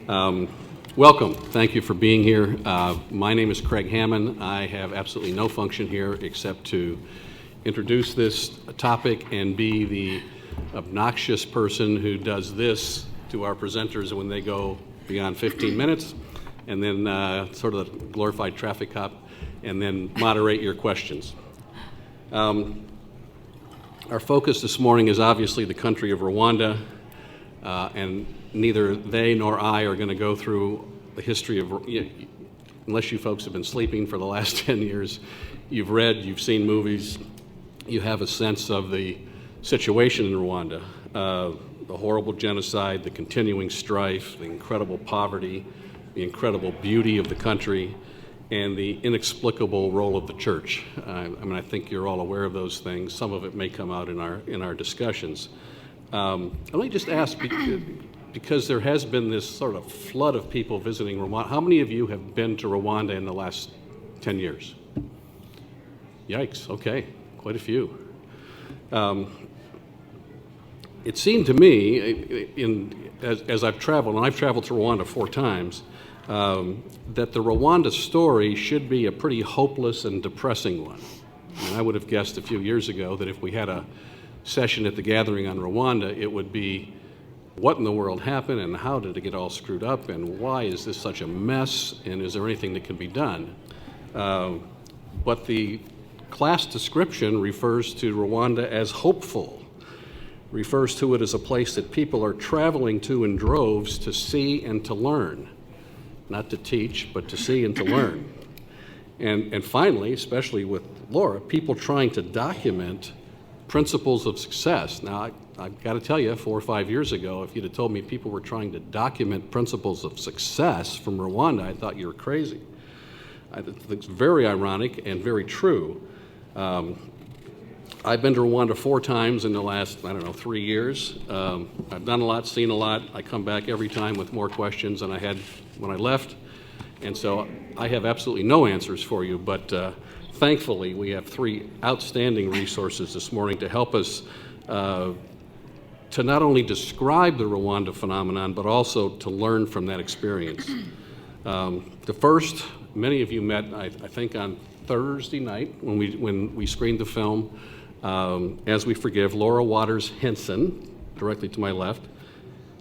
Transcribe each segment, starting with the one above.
Welcome. Thank you for being here. My name is Craig Hammond. I have absolutely no function here except to introduce this topic and be the obnoxious person who does this to our presenters when they go beyond 15 minutes, and then sort of the glorified traffic cop, and then moderate your questions. Our focus this morning is obviously the country of Rwanda, and neither they nor I are going to go through the history of, unless you folks have been sleeping for the last 10 years, you've read, you've seen movies, you have a sense of the situation in Rwanda, the horrible genocide, the continuing strife, the incredible poverty, the incredible beauty of the country, and the inexplicable role of the church. I think you're all aware of those things. Some of it may come out in our discussions. Let me just ask, because there has been this sort of flood of people visiting Rwanda, how many of you have been to Rwanda in the last 10 years? Yikes, okay, quite a few. It seemed to me, as I've traveled, and I've traveled to Rwanda 4 times, that the Rwanda story should be a pretty hopeless and depressing one. And I would have guessed a few years ago that if we had a session at the gathering on Rwanda, it would be what in the world happened and how did it get all screwed up and why is this such a mess and is there anything that can be done? But the class description refers to Rwanda as hopeful, refers to it as a place that people are traveling to in droves to see and to learn. Not to teach, but to see and to learn. And finally, especially with Laura, people trying to document principles of success. Now, I've got to tell you, 4 or 5 years ago, if you'd have told me people were trying to document principles of success from Rwanda, I thought you were crazy. I think it's very ironic and very true. I've been to Rwanda 4 times in the last, 3 years. I've done a lot, seen a lot. I come back every time with more questions than I had when I left. And so I have absolutely no answers for you, but thankfully we have 3 outstanding resources this morning to help us to not only describe the Rwanda phenomenon, but also to learn from that experience. The first, many of you met, I think, on Thursday night when we screened the film, As We Forgive, Laura Waters Henson, directly to my left.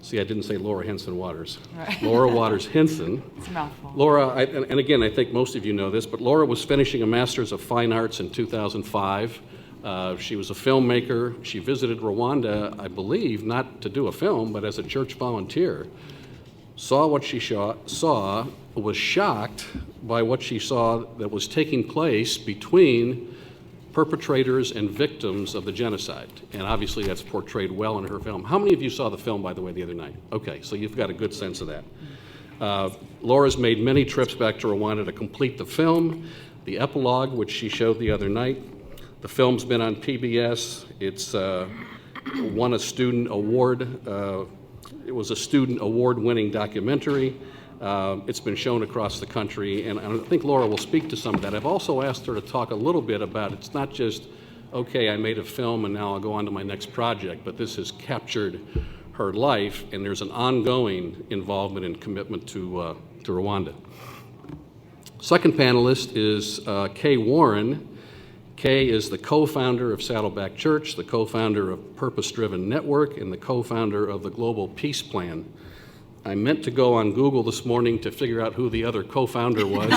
See, I didn't say Laura Henson Waters. Right. Laura Waters Henson. It's a mouthful. Laura, and again, I think most of you know this, but Laura was finishing a Master's of Fine Arts in 2005. She was a filmmaker. She visited Rwanda, I believe, not to do a film, but as a church volunteer. Saw what she saw, was shocked by what she saw that was taking place between perpetrators and victims of the genocide. And obviously that's portrayed well in her film. How many of you saw the film, by the way, the other night? Okay, so you've got a good sense of that. Laura's made many trips back to Rwanda to complete the film, the epilogue, which she showed the other night. The film's been on PBS. It's won a student award. It was a student award-winning documentary. It's been shown across the country, and I think Laura will speak to some of that. I've also asked her to talk a little bit about, it's not just, okay, I made a film and now I'll go on to my next project, but this has captured her life, and there's an ongoing involvement and commitment to Rwanda. Second panelist is Kay Warren. Kay is the co-founder of Saddleback Church, the co-founder of Purpose Driven Network, and the co-founder of the Global Peace Plan. I meant to go on Google this morning to figure out who the other co-founder was,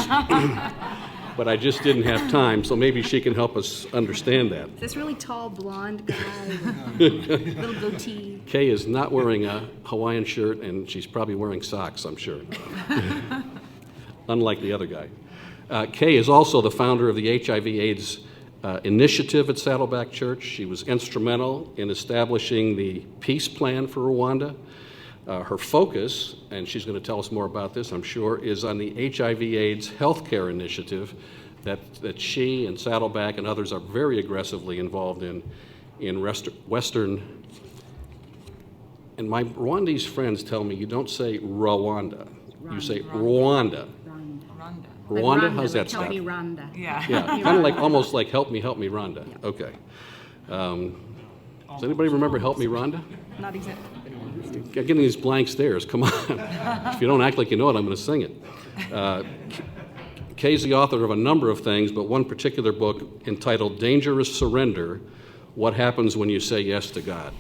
but I just didn't have time, so maybe she can help us understand that. This really tall, blonde guy with a little goatee. Kay is not wearing a Hawaiian shirt, and she's probably wearing socks, I'm sure, unlike the other guy. Kay is also the founder of the HIV/AIDS initiative at Saddleback Church. She was instrumental in establishing the peace plan for Rwanda. Her focus, and she's going to tell us more about this, I'm sure, is on the HIV/AIDS healthcare initiative that she and Saddleback and others are very aggressively involved in Western. And my Rwandese friends tell me you don't say Rwanda, you say Rwanda. Rwanda, like how's that Tony sound? Rwanda. Yeah. Yeah, kind of like almost like Help Me, Rhonda. Yeah. Okay. Does anybody remember Help Me, Rhonda? Not exactly. getting these blank stares. Come on. If you don't act like you know it, I'm going to sing it. Kay's the author of a number of things, but one particular book entitled Dangerous Surrender, What Happens When You Say Yes to God.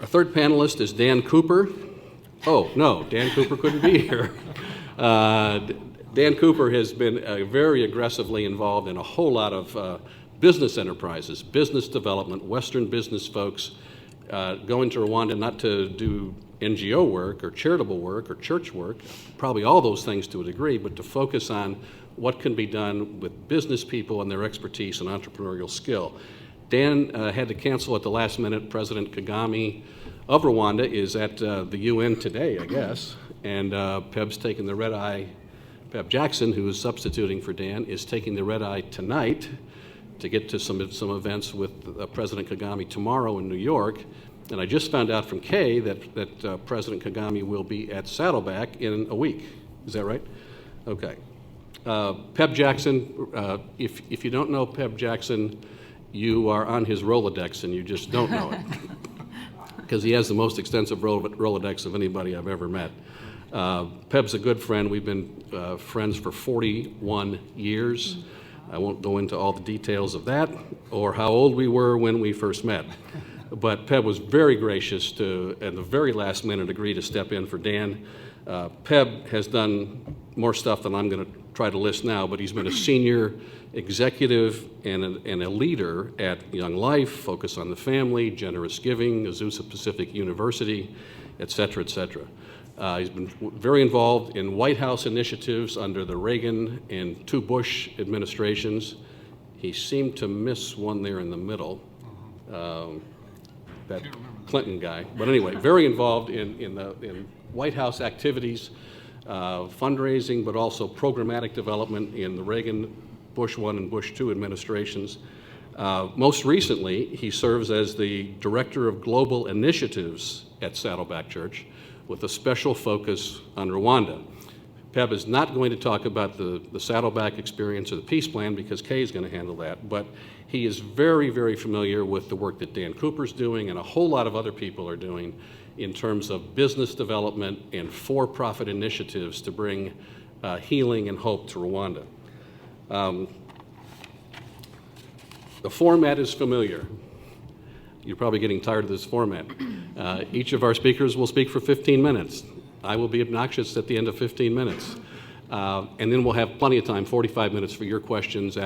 Our third panelist is Dan Cooper. Oh, no, Dan Cooper couldn't be here. Dan Cooper has been very aggressively involved in a whole lot of business enterprises, business development, Western business folks going to Rwanda not to do NGO work or charitable work or church work, probably all those things to a degree, but to focus on what can be done with business people and their expertise and entrepreneurial skill. Dan had to cancel at the last minute. President Kagame of Rwanda is at the UN today, I guess, and Peb's taking the red eye. Peb Jackson, who is substituting for Dan, is taking the red eye tonight to get to some events with President Kagame tomorrow in New York. And I just found out from Kay that President Kagame will be at Saddleback in a week. Is that right? Okay. Peb Jackson, if you don't know Peb Jackson, you are on his Rolodex and you just don't know it. Because he has the most extensive Rolodex of anybody I've ever met. Peb's a good friend. We've been friends for 41 years. I won't go into all the details of that or how old we were when we first met. But Peb was very gracious to, at the very last minute, agree to step in for Dan. Peb has done more stuff than I'm going to try to list now, but he's been a senior executive and a leader at Young Life, Focus on the Family, Generous Giving, Azusa Pacific University, et cetera, et cetera. He's been very involved in White House initiatives under the Reagan and 2 Bush administrations. He seemed to miss one there in the middle. That Clinton guy. But anyway, very involved in White House activities, fundraising, but also programmatic development in the Reagan, Bush 1 and Bush 2 administrations. Most recently, he serves as the Director of Global Initiatives at Saddleback Church with a special focus on Rwanda. Peb is not going to talk about the Saddleback experience or the peace plan because Kay is going to handle that, but he is very, very familiar with the work that Dan Cooper's doing and a whole lot of other people are doing in terms of business development and for-profit initiatives to bring healing and hope to Rwanda. The format is familiar. You're probably getting tired of this format. Each of our speakers will speak for 15 minutes. I will be obnoxious at the end of 15 minutes. And then we'll have plenty of time, 45 minutes, for your questions,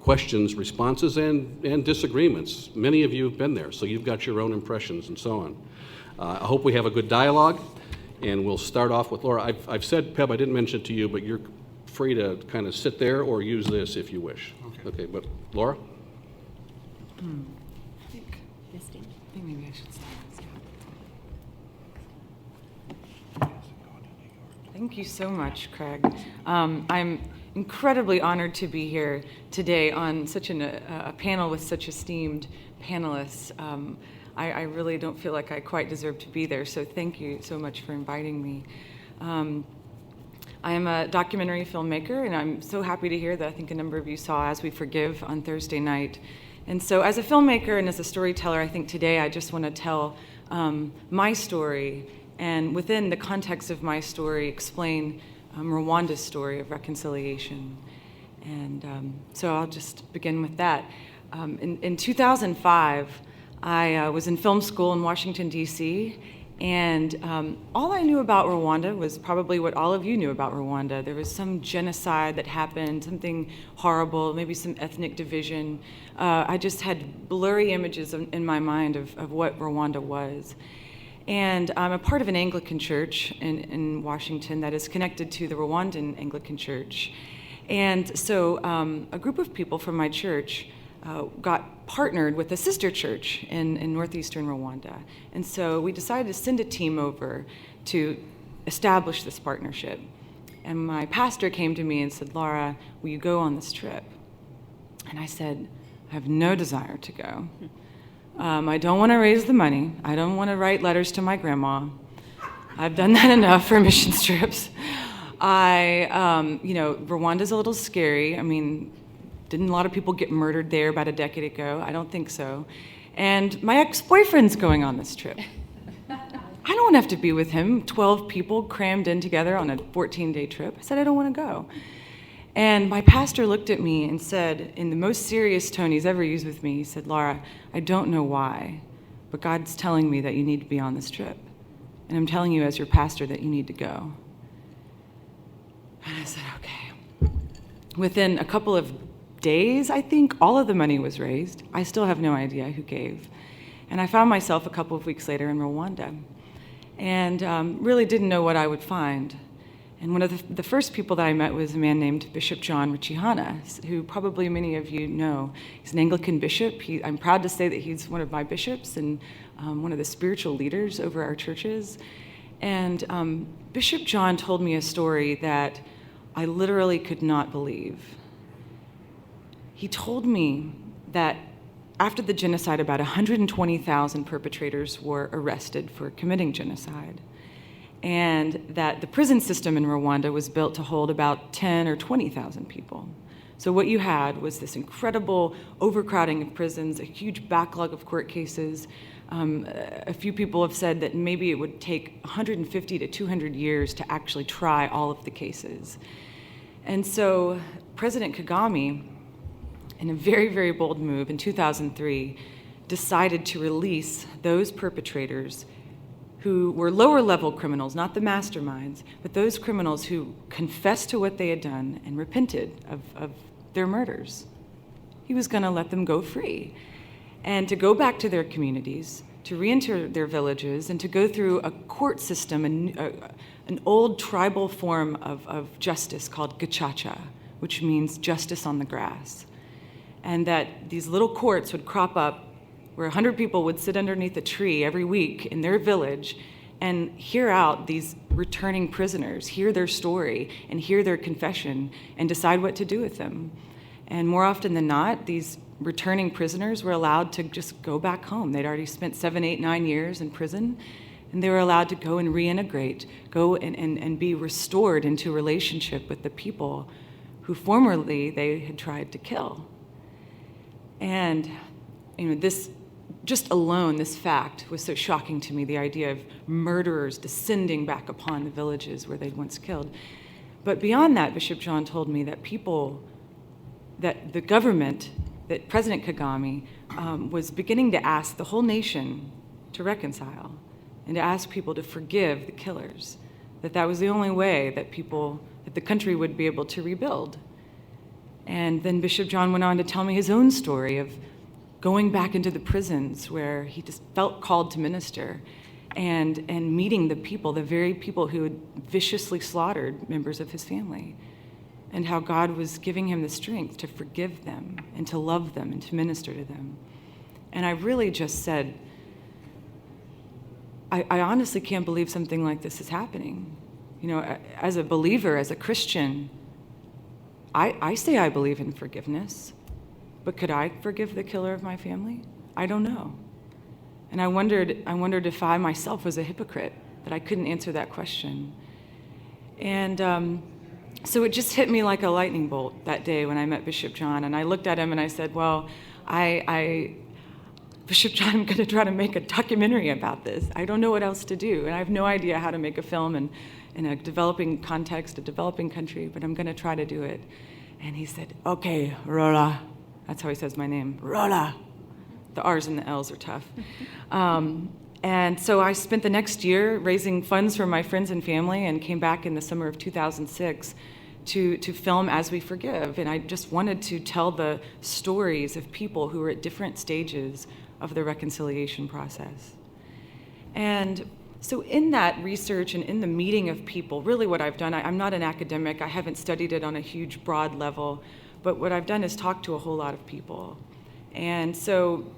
questions, responses, and disagreements. Many of you have been there, so you've got your own impressions and so on. I hope we have a good dialogue, and we'll start off with Laura. I've said, Peb, I didn't mention it to you, but you're free to kind of sit there or use this if you wish. Okay, but Laura? I think maybe I should start. Thank you so much, Craig. I'm incredibly honored to be here today on such a panel with such esteemed panelists. I really don't feel like I quite deserve to be there, so thank you so much for inviting me. I am a documentary filmmaker, and I'm so happy to hear that I think a number of you saw As We Forgive on Thursday night. And so as a filmmaker and as a storyteller, I think today I just want to tell my story, and within the context of my story, explain Rwanda's story of reconciliation. And so I'll just begin with that. In 2005, I was in film school in Washington, D.C., and all I knew about Rwanda was probably what all of you knew about Rwanda. There was some genocide that happened, something horrible, maybe some ethnic division. I just had blurry images in my mind of what Rwanda was. And I'm a part of an Anglican church in Washington that is connected to the Rwandan Anglican Church. And so a group of people from my church got partnered with a sister church in northeastern Rwanda. And so we decided to send a team over to establish this partnership. And my pastor came to me and said, "Laura, will you go on this trip?" And I said, "I have no desire to go. I don't want to raise the money. I don't want to write letters to my grandma. I've done that enough for mission trips. Rwanda's a little scary. I mean, didn't a lot of people get murdered there about a decade ago? I don't think so. And my ex-boyfriend's going on this trip. I don't have to be with him, 12 people crammed in together on a 14-day trip. I said, I don't want to go. And my pastor looked at me and said, in the most serious tone he's ever used with me, he said, Laura, I don't know why, but God's telling me that you need to be on this trip. And I'm telling you as your pastor that you need to go. And I said, okay. Within a couple of days, I think, all of the money was raised. I still have no idea who gave. And I found myself a couple of weeks later in Rwanda and really didn't know what I would find. And one of the first people that I met was a man named Bishop John Ruchihana, who probably many of you know. He's an Anglican bishop. I'm proud to say that he's one of my bishops and one of the spiritual leaders over our churches. And Bishop John told me a story that I literally could not believe. He told me that after the genocide, about 120,000 perpetrators were arrested for committing genocide, and that the prison system in Rwanda was built to hold about 10 or 20,000 people. So what you had was this incredible overcrowding of prisons, a huge backlog of court cases. A few people have said that maybe it would take 150 to 200 years to actually try all of the cases. And so President Kagame, in a very, very bold move in 2003, decided to release those perpetrators who were lower-level criminals, not the masterminds, but those criminals who confessed to what they had done and repented of their murders. He was going to let them go free and to go back to their communities, to re-enter their villages, and to go through a court system, an old tribal form of justice called gacaca, which means justice on the grass. And that these little courts would crop up where 100 people would sit underneath a tree every week in their village and hear out these returning prisoners, hear their story, and hear their confession, and decide what to do with them. And more often than not, these returning prisoners were allowed to just go back home. They'd already spent 7, 8, 9 years in prison, and they were allowed to go and reintegrate, go and be restored into a relationship with the people who formerly they had tried to kill. And this, just alone, this fact was so shocking to me, the idea of murderers descending back upon the villages where they'd once killed. But beyond that, Bishop John told me that that the government, that President Kagame was beginning to ask the whole nation to reconcile and to ask people to forgive the killers, that was the only way that the country would be able to rebuild. And then Bishop John went on to tell me his own story of going back into the prisons where he just felt called to minister and meeting the people, the very people who had viciously slaughtered members of his family, and how God was giving him the strength to forgive them and to love them and to minister to them. And I really just said, I honestly can't believe something like this is happening. As a believer, as a Christian, I say I believe in forgiveness, but could I forgive the killer of my family? I don't know. And I wondered if I myself was a hypocrite, that I couldn't answer that question. And so it just hit me like a lightning bolt that day when I met Bishop John, and I looked at him and I said, well, Bishop John, I'm going to try to make a documentary about this. I don't know what else to do, and I have no idea how to make a film in a developing context, a developing country, but I'm going to try to do it. And he said, okay, Rola. That's how he says my name, Rola. The R's and the L's are tough. And so I spent the next year raising funds for my friends and family and came back in the summer of 2006 to film As We Forgive. And I just wanted to tell the stories of people who were at different stages of the reconciliation process. And so in that research and in the meeting of people, really what I've done, I'm not an academic, I haven't studied it on a huge, broad level, but what I've done is talk to a whole lot of people. And so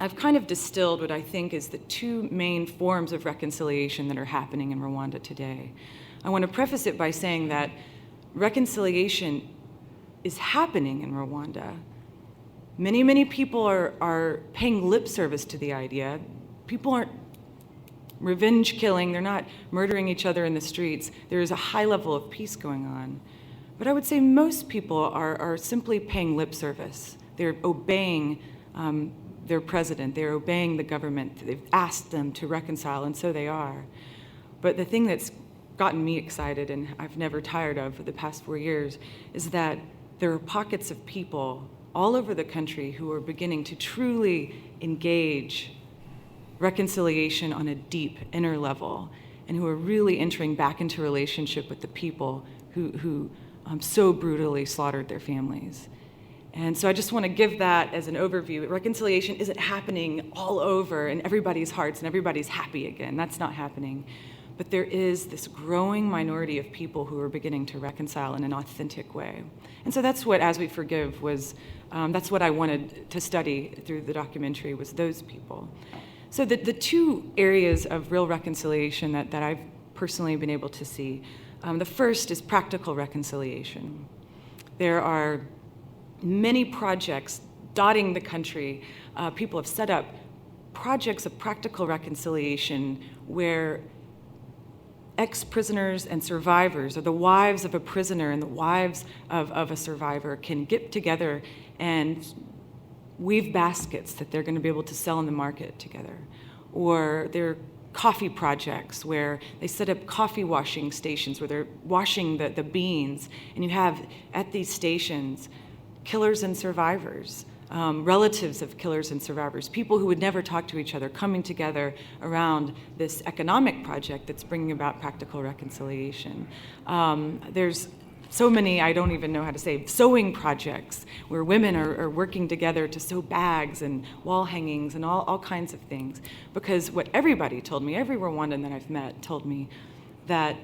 I've kind of distilled what I think is the two main forms of reconciliation that are happening in Rwanda today. I want to preface it by saying that reconciliation is happening in Rwanda. Many, many people are paying lip service to the idea. People aren't revenge killing, they're not murdering each other in the streets. There is a high level of peace going on. But I would say most people are simply paying lip service. They're obeying their president. They're obeying the government. They've asked them to reconcile, and so they are. But the thing that's gotten me excited, and I've never tired of for the past 4 years, is that there are pockets of people all over the country who are beginning to truly engage reconciliation on a deep inner level, and who are really entering back into relationship with the people who so brutally slaughtered their families. And so I just want to give that as an overview. Reconciliation isn't happening all over in everybody's hearts and everybody's happy again. That's not happening. But there is this growing minority of people who are beginning to reconcile in an authentic way. And so that's what As We Forgive was, that's what I wanted to study through the documentary, was those people. So the two areas of real reconciliation that I've personally been able to see, the first is practical reconciliation. There are many projects dotting the country. People have set up projects of practical reconciliation where ex-prisoners and survivors, or the wives of a prisoner and the wives of a survivor, can get together and weave baskets that they're going to be able to sell in the market together. Or there are coffee projects where they set up coffee washing stations where they're washing the beans, and you have at these stations killers and survivors, relatives of killers and survivors, people who would never talk to each other, coming together around this economic project that's bringing about practical reconciliation. There's so many, I don't even know how to say, sewing projects where women are working together to sew bags and wall hangings and all kinds of things. Because what everybody told me, every Rwandan that I've met told me, that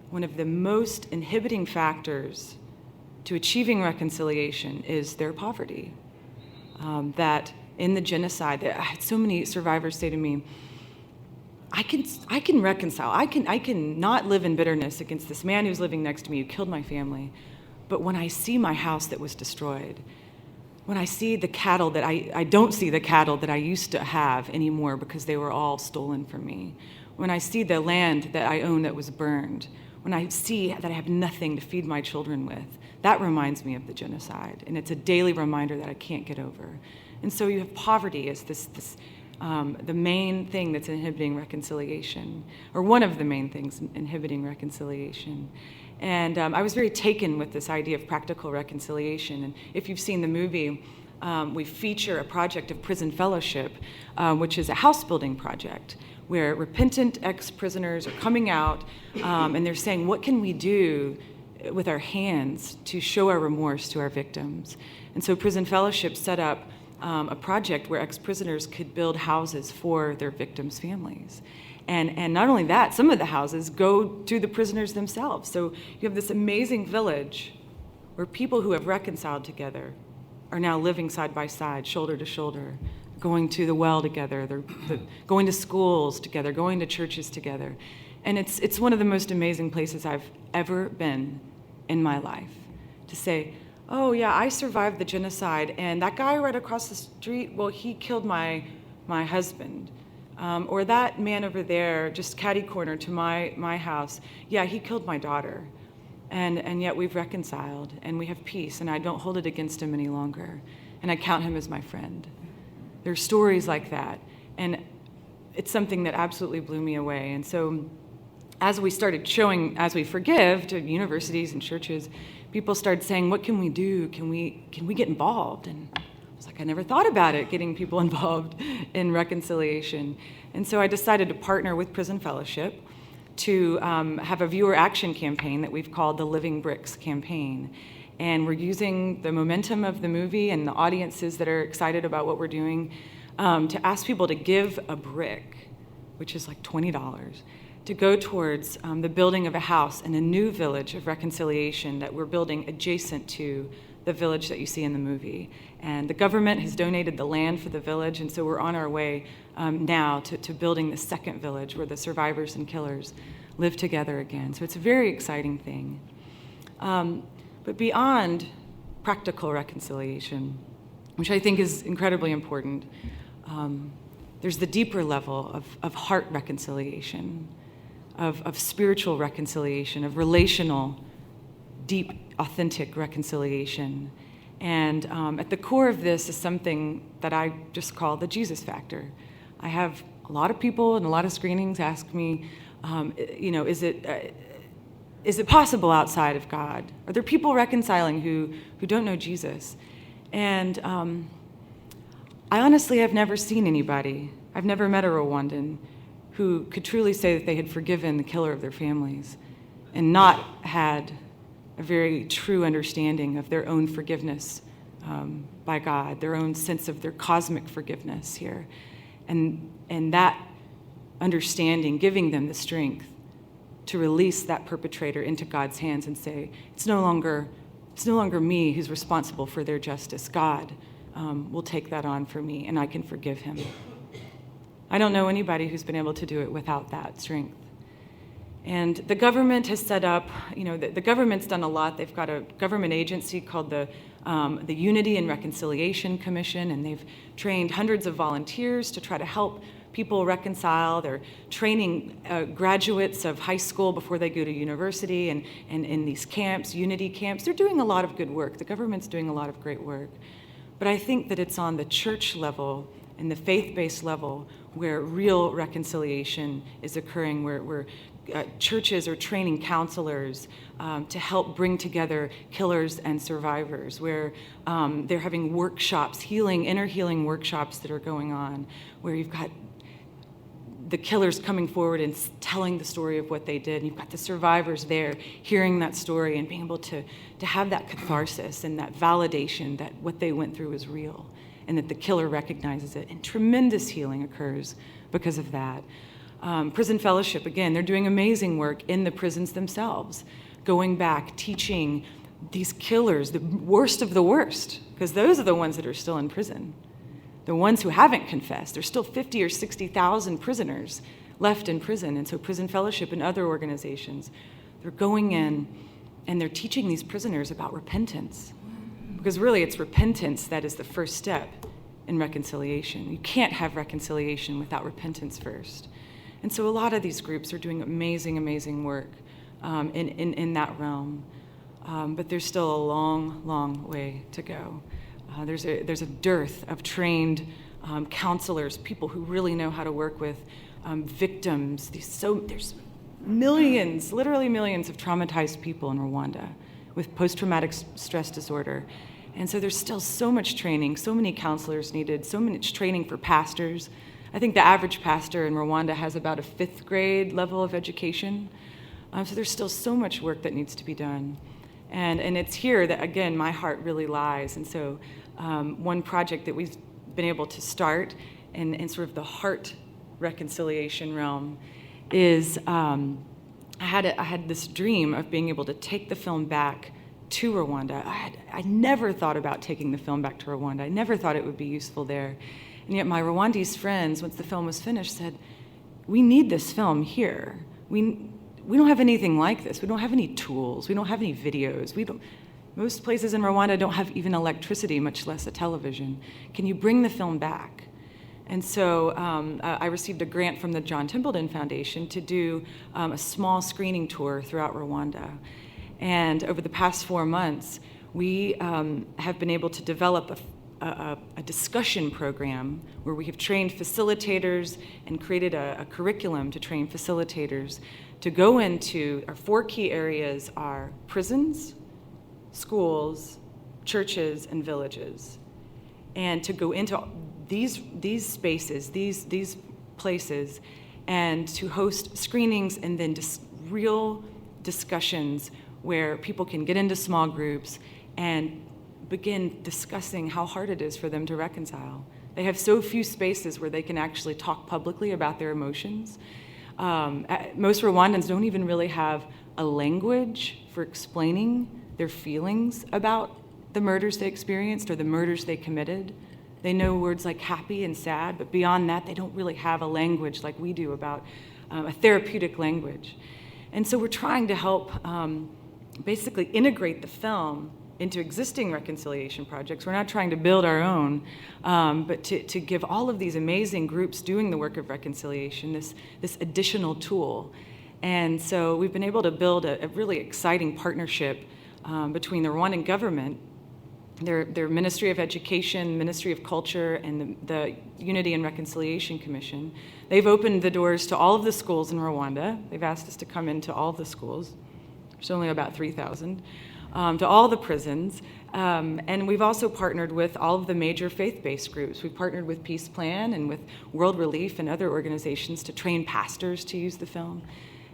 one of the most inhibiting factors to achieving reconciliation is their poverty. That in the genocide, I had so many survivors say to me, I can reconcile. I can not live in bitterness against this man who's living next to me who killed my family. But when I see my house that was destroyed, when I see the cattle that I don't see the cattle that I used to have anymore because they were all stolen from me. When I see the land that I own that was burned, when I see that I have nothing to feed my children with, that reminds me of the genocide. And it's a daily reminder that I can't get over. And so you have poverty as the main thing that's inhibiting reconciliation, or one of the main things inhibiting reconciliation. And I was very taken with this idea of practical reconciliation. And if you've seen the movie, we feature a project of prison fellowship, which is a house building project where repentant ex-prisoners are coming out and they're saying, what can we do with our hands to show our remorse to our victims? And so Prison Fellowship set up a project where ex-prisoners could build houses for their victims' families. And not only that, some of the houses go to the prisoners themselves. So you have this amazing village where people who have reconciled together are now living side by side, shoulder to shoulder, going to the well together, they're going to schools together, going to churches together. And it's one of the most amazing places I've ever been in my life, to say, oh yeah, I survived the genocide, and that guy right across the street, well, he killed my husband. Or that man over there, just catty corner to my house, yeah, he killed my daughter. And yet we've reconciled, and we have peace, and I don't hold it against him any longer. And I count him as my friend. There are stories like that, and it's something that absolutely blew me away. And so as we started showing As We Forgive to universities and churches, people started saying, what can we do? Can we get involved? And I was like, I never thought about it, getting people involved in reconciliation. And so I decided to partner with Prison Fellowship to have a viewer action campaign that we've called the Living Bricks campaign. And we're using the momentum of the movie and the audiences that are excited about what we're doing to ask people to give a brick, which is like $20, to go towards the building of a house in a new village of reconciliation that we're building adjacent to the village that you see in the movie. And the government has donated the land for the village, and so we're on our way now to building the second village where the survivors and killers live together again. So it's a very exciting thing. But beyond practical reconciliation, which I think is incredibly important, there's the deeper level of heart reconciliation, of spiritual reconciliation, of relational, deep, authentic reconciliation. And at the core of this is something that I just call the Jesus factor. I have a lot of people in a lot of screenings ask me, is it possible outside of God? Are there people reconciling who don't know Jesus? And I honestly have never seen anybody, I've never met a Rwandan who could truly say that they had forgiven the killer of their families and not had a very true understanding of their own forgiveness by God, their own sense of their cosmic forgiveness here. And that understanding giving them the strength to release that perpetrator into God's hands and say, it's no longer me who's responsible for their justice. God will take that on for me, and I can forgive him. I don't know anybody who's been able to do it without that strength. And the government has set up, the government's done a lot. They've got a government agency called the Unity and Reconciliation Commission, and they've trained hundreds of volunteers to try to help people reconcile. They're training graduates of high school before they go to university and in these camps, unity camps. They're doing a lot of good work. The government's doing a lot of great work. But I think that it's on the church level and the faith-based level where real reconciliation is occurring, where churches are training counselors to help bring together killers and survivors, where they're having workshops, inner healing workshops that are going on, where you've got the killers coming forward and telling the story of what they did, and you've got the survivors there hearing that story and being able to have that catharsis and that validation that what they went through is real and that the killer recognizes it. And tremendous healing occurs because of that. Prison Fellowship, again, they're doing amazing work in the prisons themselves, going back, teaching these killers, the worst of the worst, because those are the ones that are still in prison. The ones who haven't confessed. There's still 50 or 60,000 prisoners left in prison. And so Prison Fellowship and other organizations, they're going in and they're teaching these prisoners about repentance. Because really it's repentance that is the first step in reconciliation. You can't have reconciliation without repentance first. And so a lot of these groups are doing amazing, amazing work in that realm. But there's still a long, long way to go. There's a dearth of trained counselors, people who really know how to work with victims. There's millions, literally millions of traumatized people in Rwanda with post-traumatic stress disorder. And so there's still so much training, so many counselors needed, so much training for pastors. I think the average pastor in Rwanda has about a 5th grade level of education. So there's still so much work that needs to be done. And it's here that, again, my heart really lies. And so one project that we've been able to start in sort of the heart reconciliation realm is I had this dream of being able to take the film back to Rwanda. I never thought about taking the film back to Rwanda. I never thought it would be useful there. And yet my Rwandese friends, once the film was finished, said, we need this film here. We don't have anything like this. We don't have any tools. We don't have any videos. Most places in Rwanda don't have even electricity, much less a television. Can you bring the film back? And so I received a grant from the John Templeton Foundation to do a small screening tour throughout Rwanda. And over the past 4 months, we have been able to develop a discussion program where we have trained facilitators and created a curriculum to train facilitators to go into our 4 key areas are prisons, schools, churches, and villages. And to go into these spaces, these places, and to host screenings and then real discussions where people can get into small groups and begin discussing how hard it is for them to reconcile. They have so few spaces where they can actually talk publicly about their emotions. Most Rwandans don't even really have a language for explaining their feelings about the murders they experienced or the murders they committed. They know words like happy and sad, but beyond that, they don't really have a language like we do about a therapeutic language. And so we're trying to help basically integrate the film into existing reconciliation projects. We're not trying to build our own, but to give all of these amazing groups doing the work of reconciliation this additional tool. And so we've been able to build a really exciting partnership between the Rwandan government their Ministry of Education, Ministry of Culture, and the Unity and Reconciliation Commission. They've opened the doors to all of the schools in Rwanda. They've asked us to come into all of the schools. There's only about 3,000. To all the prisons. And we've also partnered with all of the major faith-based groups. We've partnered with Peace Plan and with World Relief and other organizations to train pastors to use the film.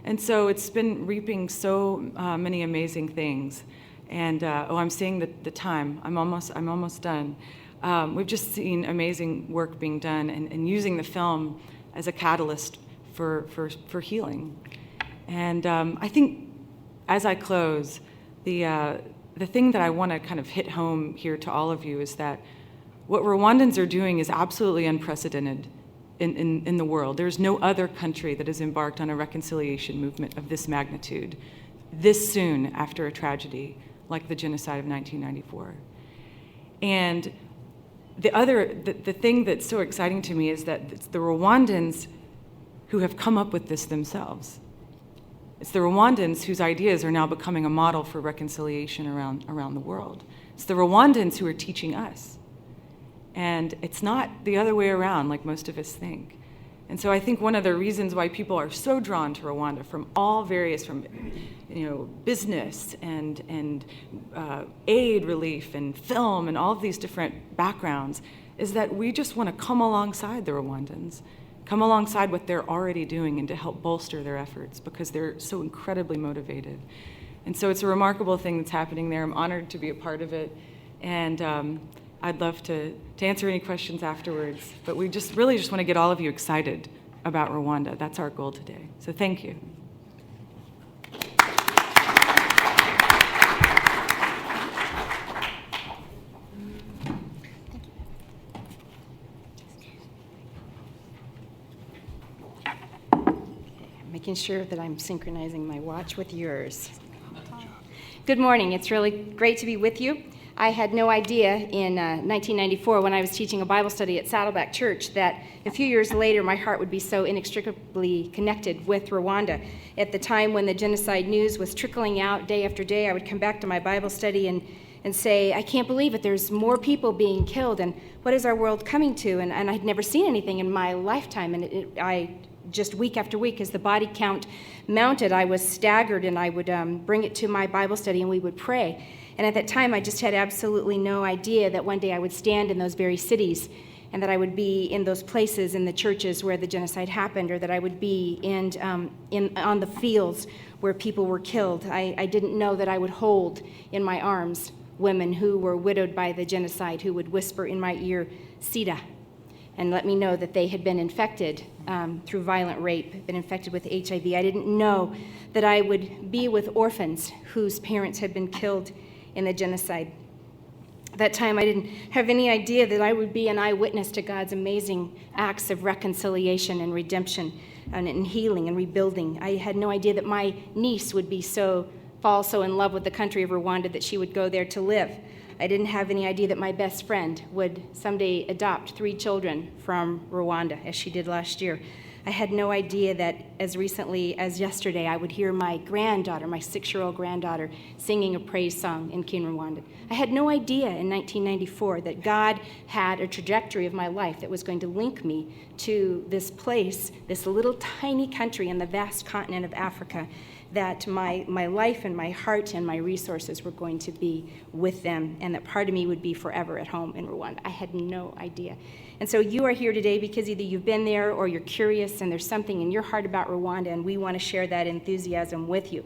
And so it's been reaping so many amazing things. And I'm seeing the time. I'm almost done. We've just seen amazing work being done and using the film as a catalyst for healing. And I think as I close, the thing that I want to kind of hit home here to all of you is that what Rwandans are doing is absolutely unprecedented in the world. There's no other country that has embarked on a reconciliation movement of this magnitude this soon after a tragedy like the genocide of 1994. And the thing that's so exciting to me is that it's the Rwandans who have come up with this themselves. It's the Rwandans whose ideas are now becoming a model for reconciliation around the world. It's the Rwandans who are teaching us. And it's not the other way around like most of us think. And so I think one of the reasons why people are so drawn to Rwanda from all various, from business and aid relief and film and all of these different backgrounds, is that we just want to come alongside the Rwandans, come alongside what they're already doing and to help bolster their efforts because they're so incredibly motivated. And so it's a remarkable thing that's happening there. I'm honored to be a part of it. And I'd love to answer any questions afterwards. But we really just want to get all of you excited about Rwanda. That's our goal today. So thank you. Making sure that I'm synchronizing my watch with yours. Good morning. It's really great to be with you. I had no idea in 1994 when I was teaching a Bible study at Saddleback Church that a few years later my heart would be so inextricably connected with Rwanda. At the time when the genocide news was trickling out day after day, I would come back to my Bible study and say, I can't believe it, there's more people being killed, and what is our world coming to? And I'd never seen anything in my lifetime, and I just week after week, as the body count mounted, I was staggered, and I would bring it to my Bible study, and we would pray. And at that time, I just had absolutely no idea that one day I would stand in those very cities, and that I would be in those places in the churches where the genocide happened, or that I would be on the fields where people were killed. I didn't know that I would hold in my arms women who were widowed by the genocide, who would whisper in my ear, Sida, and let me know that they had been infected through violent rape, been infected with HIV. I didn't know that I would be with orphans whose parents had been killed in the genocide. At that time, I didn't have any idea that I would be an eyewitness to God's amazing acts of reconciliation and redemption and healing and rebuilding. I had no idea that my niece would fall so in love with the country of Rwanda that she would go there to live. I didn't have any idea that my best friend would someday adopt 3 children from Rwanda, as she did last year. I had no idea that as recently as yesterday, I would hear my granddaughter, my 6-year-old granddaughter, singing a praise song in Kinyarwanda. I had no idea in 1994 that God had a trajectory of my life that was going to link me to this place, this little tiny country in the vast continent of Africa, that my life and my heart and my resources were going to be with them, and that part of me would be forever at home in Rwanda. I had no idea. And so you are here today because either you've been there or you're curious and there's something in your heart about Rwanda, and we want to share that enthusiasm with you.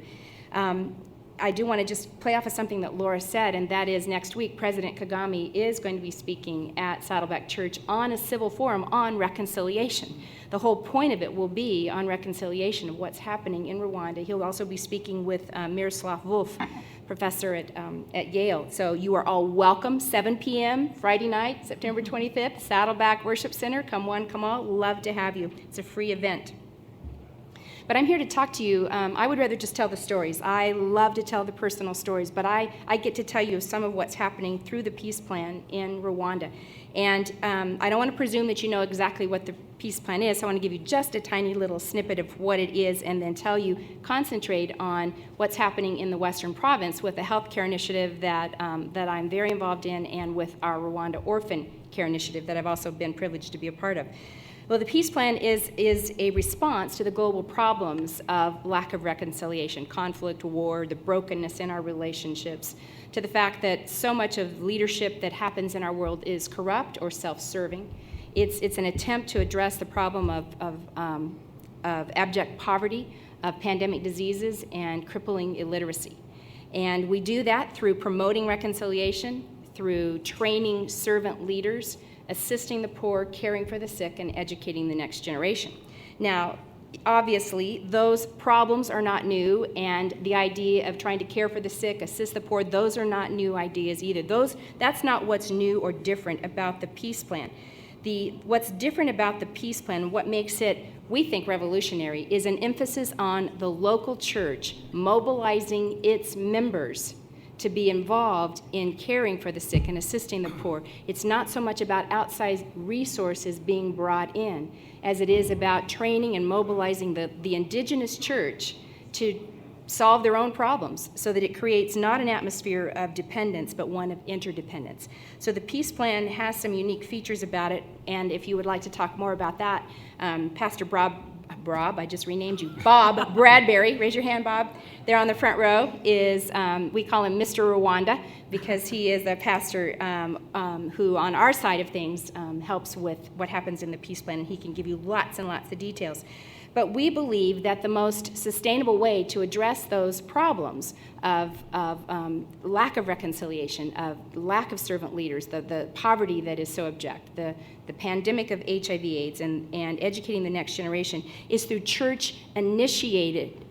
I do want to just play off of something that Laura said, and that is next week President Kagame is going to be speaking at Saddleback Church on a civil forum on reconciliation. The whole point of it will be on reconciliation of what's happening in Rwanda. He'll also be speaking with Miroslav Volf, professor at Yale. So you are all welcome, 7 p.m. Friday night, September 25th, Saddleback Worship Center. Come one, come all. Love to have you. It's a free event. But I'm here to talk to you. I would rather just tell the stories. I love to tell the personal stories, but I get to tell you some of what's happening through the peace plan in Rwanda. And I don't want to presume that you know exactly what the peace plan is. So I want to give you just a tiny little snippet of what it is and then concentrate on what's happening in the Western Province with a healthcare initiative that I'm very involved in, and with our Rwanda Orphan Care Initiative that I've also been privileged to be a part of. Well, the peace plan is a response to the global problems of lack of reconciliation, conflict, war, the brokenness in our relationships, to the fact that so much of leadership that happens in our world is corrupt or self-serving. It's an attempt to address the problem of abject poverty, of pandemic diseases, and crippling illiteracy. And we do that through promoting reconciliation, through training servant leaders, assisting the poor, caring for the sick, and educating the next generation. Now, obviously, those problems are not new, and the idea of trying to care for the sick, assist the poor, those are not new ideas either. That's not what's new or different about the peace plan. What's different about the peace plan, what makes it, we think, revolutionary, is an emphasis on the local church mobilizing its members to be involved in caring for the sick and assisting the poor. It's not so much about outside resources being brought in as it is about training and mobilizing the indigenous church to solve their own problems, so that it creates not an atmosphere of dependence but one of interdependence. So the peace plan has some unique features about it, and if you would like to talk more about that, Pastor Bob, I just renamed you, Bob Bradbury, raise your hand, Bob, there on the front row is, we call him Mr. Rwanda, because he is a pastor who, on our side of things, helps with what happens in the peace plan, and he can give you lots and lots of details. But we believe that the most sustainable way to address those problems of lack of reconciliation, of lack of servant leaders, the poverty that is so abject, the pandemic of HIV/AIDS, and educating the next generation is through church-initiated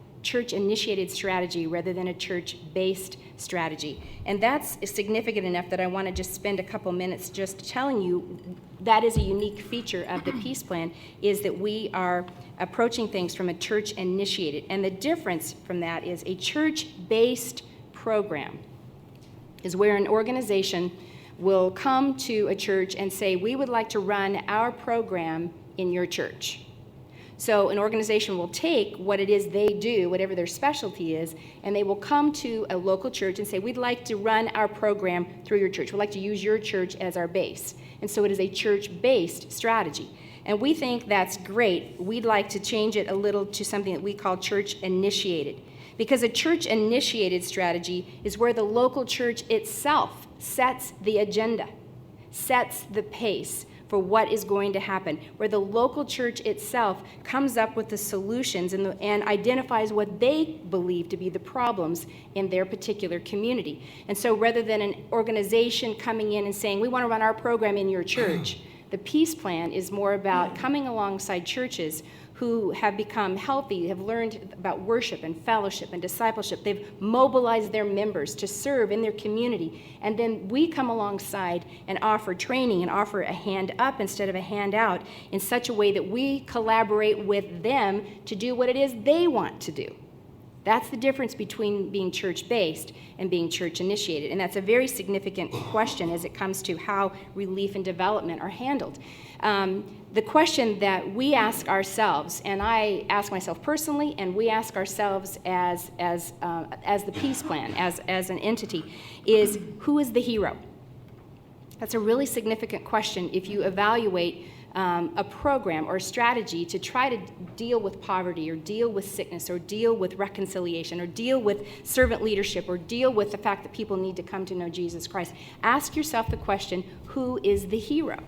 strategy rather than a church-based strategy. And that's significant enough that I want to just spend a couple minutes just telling you that is a unique feature of the peace plan, is that we are approaching things from a church-initiated. And the difference from that is a church-based program is where an organization will come to a church and say, we would like to run our program in your church. So an organization will take what it is they do, whatever their specialty is, and they will come to a local church and say, we'd like to run our program through your church. We'd like to use your church as our base. And so it is a church-based strategy. And we think that's great. We'd like to change it a little to something that we call church-initiated. Because a church-initiated strategy is where the local church itself sets the agenda, sets the pace for what is going to happen, where the local church itself comes up with the solutions and identifies what they believe to be the problems in their particular community. And so rather than an organization coming in and saying, we want to run our program in your church, the peace plan is more about coming alongside churches who have become healthy, have learned about worship and fellowship and discipleship. They've mobilized their members to serve in their community. And then we come alongside and offer training and offer a hand up instead of a hand out in such a way that we collaborate with them to do what it is they want to do. That's the difference between being church-based and being church-initiated. And that's a very significant question as it comes to how relief and development are handled. The question that we ask ourselves, and I ask myself personally, and we ask ourselves as the peace plan, as an entity, is who is the hero? That's a really significant question if you evaluate a program or a strategy to try to deal with poverty or deal with sickness or deal with reconciliation or deal with servant leadership or deal with the fact that people need to come to know Jesus Christ. Ask yourself the question, who is the hero?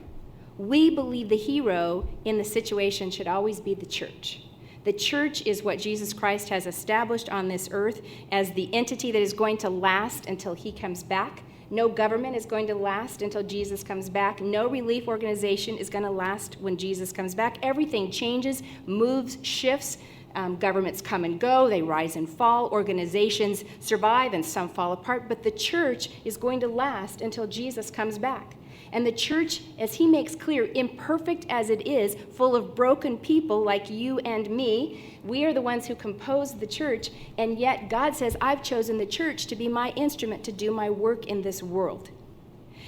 We believe the hero in the situation should always be the church. The church is what Jesus Christ has established on this earth as the entity that is going to last until he comes back. No government is going to last until Jesus comes back. No relief organization is going to last when Jesus comes back. Everything changes, moves, shifts. Governments come and go. They rise and fall. Organizations survive and some fall apart. But the church is going to last until Jesus comes back. And the church, as he makes clear, imperfect as it is, full of broken people like you and me, we are the ones who compose the church, and yet God says, I've chosen the church to be my instrument to do my work in this world.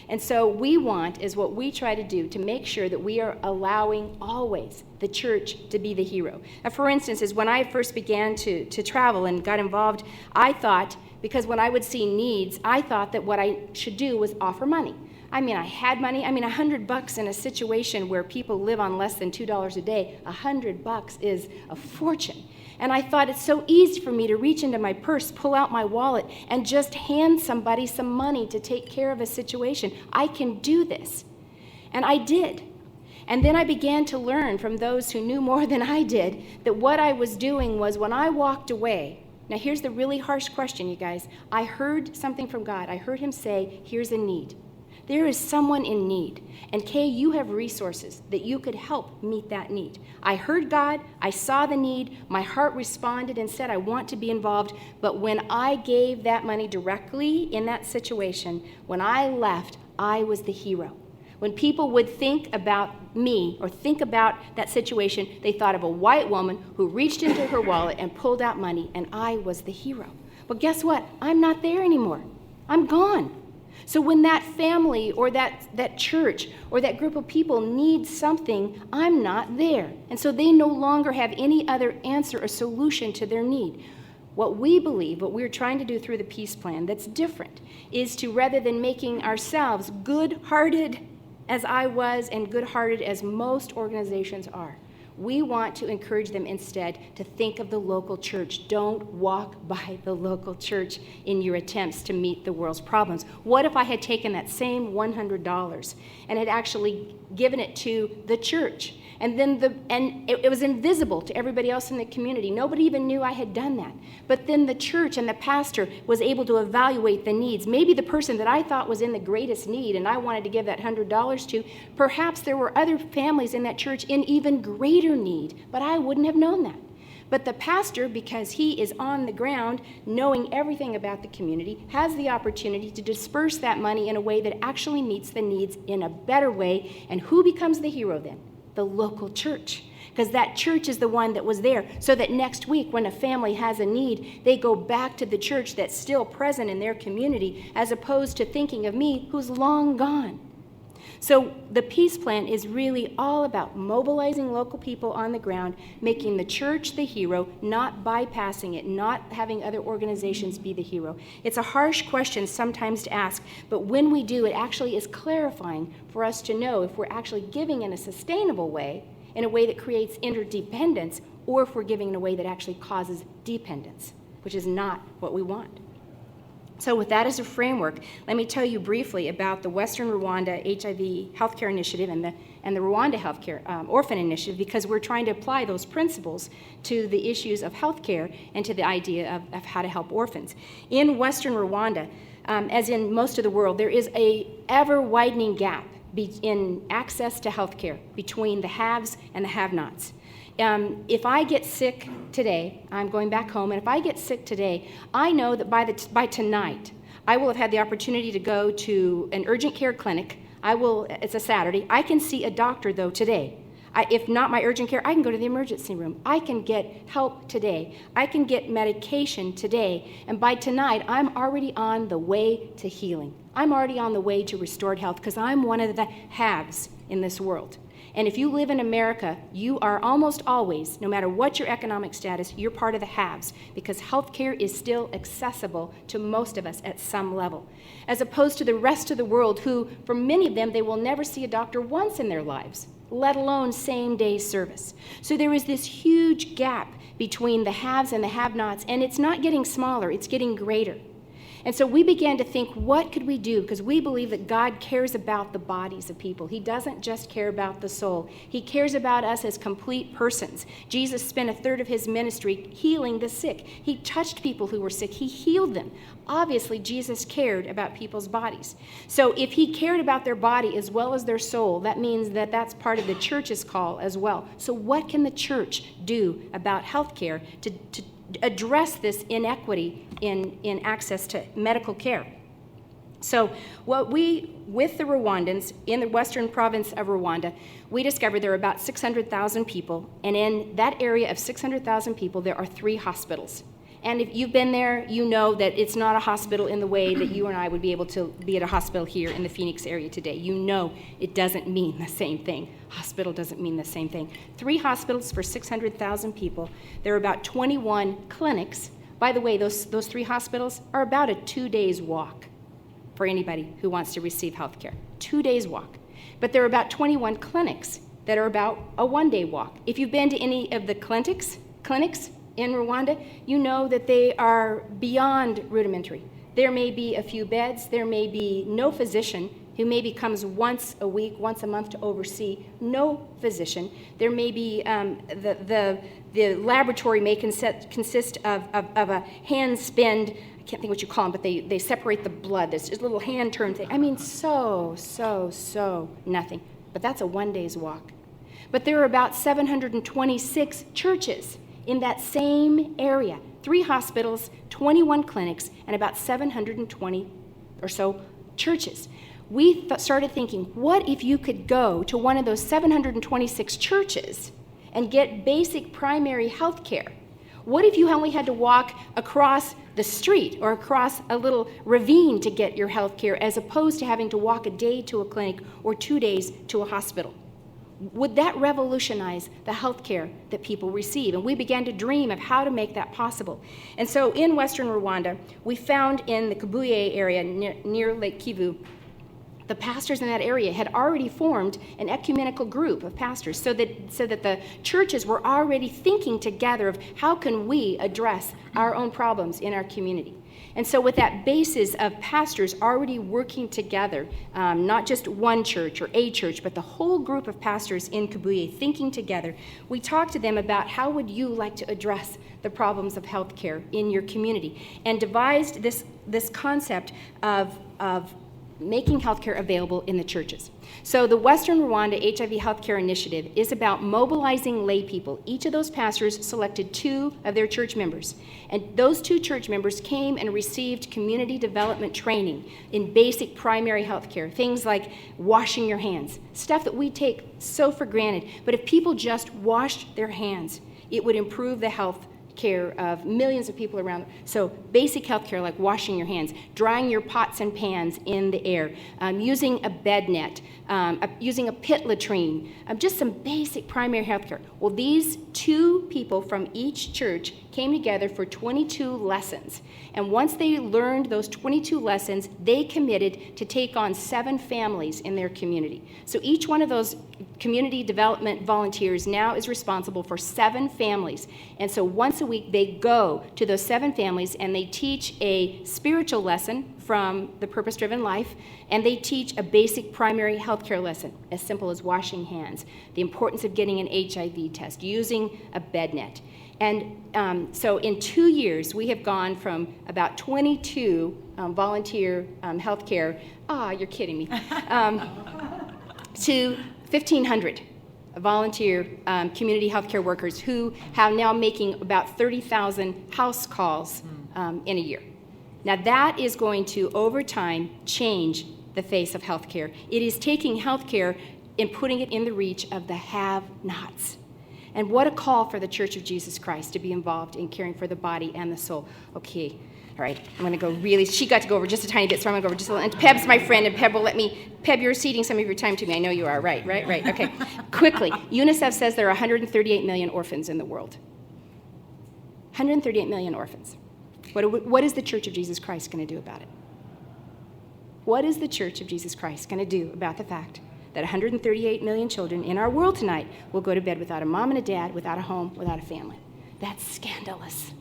And so we want, is what we try to do, to make sure that we are allowing always the church to be the hero. Now, for instance, is when I first began to travel and got involved, I thought, because when I would see needs, I thought that what I should do was offer money. I mean, I had money. I mean, $100 in a situation where people live on less than $2 a day, $100 is a fortune. And I thought it's so easy for me to reach into my purse, pull out my wallet, and just hand somebody some money to take care of a situation. I can do this. And I did. And then I began to learn from those who knew more than I did that what I was doing was when I walked away. Now here's the really harsh question, you guys. I heard something from God. I heard him say, here's a need. There is someone in need. And Kay, you have resources that you could help meet that need. I heard God, I saw the need, my heart responded and said, I want to be involved. But when I gave that money directly in that situation, when I left, I was the hero. When people would think about me or think about that situation, they thought of a white woman who reached into her wallet and pulled out money, and I was the hero. But guess what? I'm not there anymore. I'm gone. So when that family or that church or that group of people needs something, I'm not there. And so they no longer have any other answer or solution to their need. What we believe, what we're trying to do through the peace plan that's different, is to, rather than making ourselves good-hearted as I was and good-hearted as most organizations are, we want to encourage them instead to think of the local church. Don't walk by the local church in your attempts to meet the world's problems. What if I had taken that same $100 and had actually given it to the church? And then it was invisible to everybody else in the community. Nobody even knew I had done that. But then the church and the pastor was able to evaluate the needs. Maybe the person that I thought was in the greatest need and I wanted to give that $100 to, perhaps there were other families in that church in even greater need, but I wouldn't have known that. But the pastor, because he is on the ground, knowing everything about the community, has the opportunity to disperse that money in a way that actually meets the needs in a better way. And who becomes the hero then? The local church, because that church is the one that was there, so that next week when a family has a need, they go back to the church that's still present in their community, as opposed to thinking of me who's long gone. So the peace plan is really all about mobilizing local people on the ground, making the church the hero, not bypassing it, not having other organizations be the hero. It's a harsh question sometimes to ask, but when we do, it actually is clarifying for us to know if we're actually giving in a sustainable way, in a way that creates interdependence, or if we're giving in a way that actually causes dependence, which is not what we want. So with that as a framework, let me tell you briefly about the Western Rwanda HIV Healthcare Initiative and the Rwanda Healthcare Orphan Initiative, because we're trying to apply those principles to the issues of healthcare and to the idea of how to help orphans. In Western Rwanda, as in most of the world, there is a ever-widening gap in access to healthcare between the haves and the have-nots. If I get sick today, I'm going back home, and if I get sick today, I know that by tonight, I will have had the opportunity to go to an urgent care clinic. It's a Saturday. I can see a doctor, though, today. If not my urgent care, I can go to the emergency room. I can get help today. I can get medication today. And by tonight, I'm already on the way to healing. I'm already on the way to restored health, because I'm one of the haves in this world. And if you live in America, you are almost always, no matter what your economic status, you're part of the haves, because healthcare is still accessible to most of us at some level, as opposed to the rest of the world who, for many of them, they will never see a doctor once in their lives, let alone same-day service. So there is this huge gap between the haves and the have-nots, and it's not getting smaller, it's getting greater. And so we began to think, what could we do? Because we believe that God cares about the bodies of people. He doesn't just care about the soul. He cares about us as complete persons. Jesus spent a third of his ministry healing the sick. He touched people who were sick. He healed them. Obviously, Jesus cared about people's bodies. So if he cared about their body as well as their soul, that means that that's part of the church's call as well. So what can the church do about health care to address this inequity in access to medical care? So with the Rwandans, in the western province of Rwanda, we discovered there are about 600,000 people, and in that area of 600,000 people, there are 3 hospitals. And if you've been there, you know that it's not a hospital in the way that you and I would be able to be at a hospital here in the Phoenix area today. You know it doesn't mean the same thing. Hospital doesn't mean the same thing. 3 hospitals for 600,000 people. There are about 21 clinics. By the way, those 3 hospitals are about a 2 days walk for anybody who wants to receive health care. 2 days walk. But there are about 21 clinics that are about a 1 day walk. If you've been to any of the clinics in Rwanda, you know that they are beyond rudimentary. There may be a few beds, there may be no physician who maybe comes once a week, once a month to oversee, no physician. There may be, the laboratory may consist of a hand spend, I can't think what you call them, but they separate the blood. There's just a little hand turn thing. I mean, so nothing. But that's a 1 day's walk. But there are about 726 churches in that same area. 3 hospitals, 21 clinics, and about 720 or so churches. We started thinking, what if you could go to one of those 726 churches and get basic primary health care? What if you only had to walk across the street or across a little ravine to get your health care, as opposed to having to walk a day to a clinic or 2 days to a hospital? Would that revolutionize the health care that people receive? And we began to dream of how to make that possible. And so in western Rwanda, we found in the Kibuye area near Lake Kivu, the pastors in that area had already formed an ecumenical group of pastors, so that the churches were already thinking together of how can we address our own problems in our community. And so with that basis of pastors already working together, not just one church or a church, but the whole group of pastors in Kibuye thinking together, we talked to them about how would you like to address the problems of healthcare in your community, and devised this concept of making healthcare available in the churches. So the Western Rwanda HIV Healthcare Initiative is about mobilizing lay people. Each of those pastors selected 2 of their church members, and those 2 church members came and received community development training in basic primary healthcare, things like washing your hands, stuff that we take so for granted. But if people just washed their hands, it would improve the health care of millions of people around. So basic health care like washing your hands, drying your pots and pans in the air, using a bed net, using a pit latrine, just some basic primary health care. Well, these 2 people from each church came together for 22 lessons. And once they learned those 22 lessons, they committed to take on 7 families in their community. So each one of those community development volunteers now is responsible for 7 families. And so once a week, they go to those 7 families and they teach a spiritual lesson from the Purpose-Driven Life, and they teach a basic primary health care lesson, as simple as washing hands, the importance of getting an HIV test, using a bed net. And so in 2 years, we have gone from about 22 volunteer healthcare, you're kidding me, to 1,500 volunteer community healthcare workers who have now making about 30,000 house calls in a year. Now that is going to, over time, change the face of healthcare. It is taking healthcare and putting it in the reach of the have-nots. And what a call for the Church of Jesus Christ to be involved in caring for the body and the soul. Okay, all right, I'm going to go really, she got to go over just a tiny bit, so I'm going to go over just a little. And Peb's my friend, and Peb will let me, Peb, you're ceding some of your time to me. I know you are, right, okay. Quickly, UNICEF says there are 138 million orphans in the world. 138 million orphans. What is the Church of Jesus Christ going to do about it? What is the Church of Jesus Christ going to do about the fact that 138 million children in our world tonight will go to bed without a mom and a dad, without a home, without a family? That's scandalous.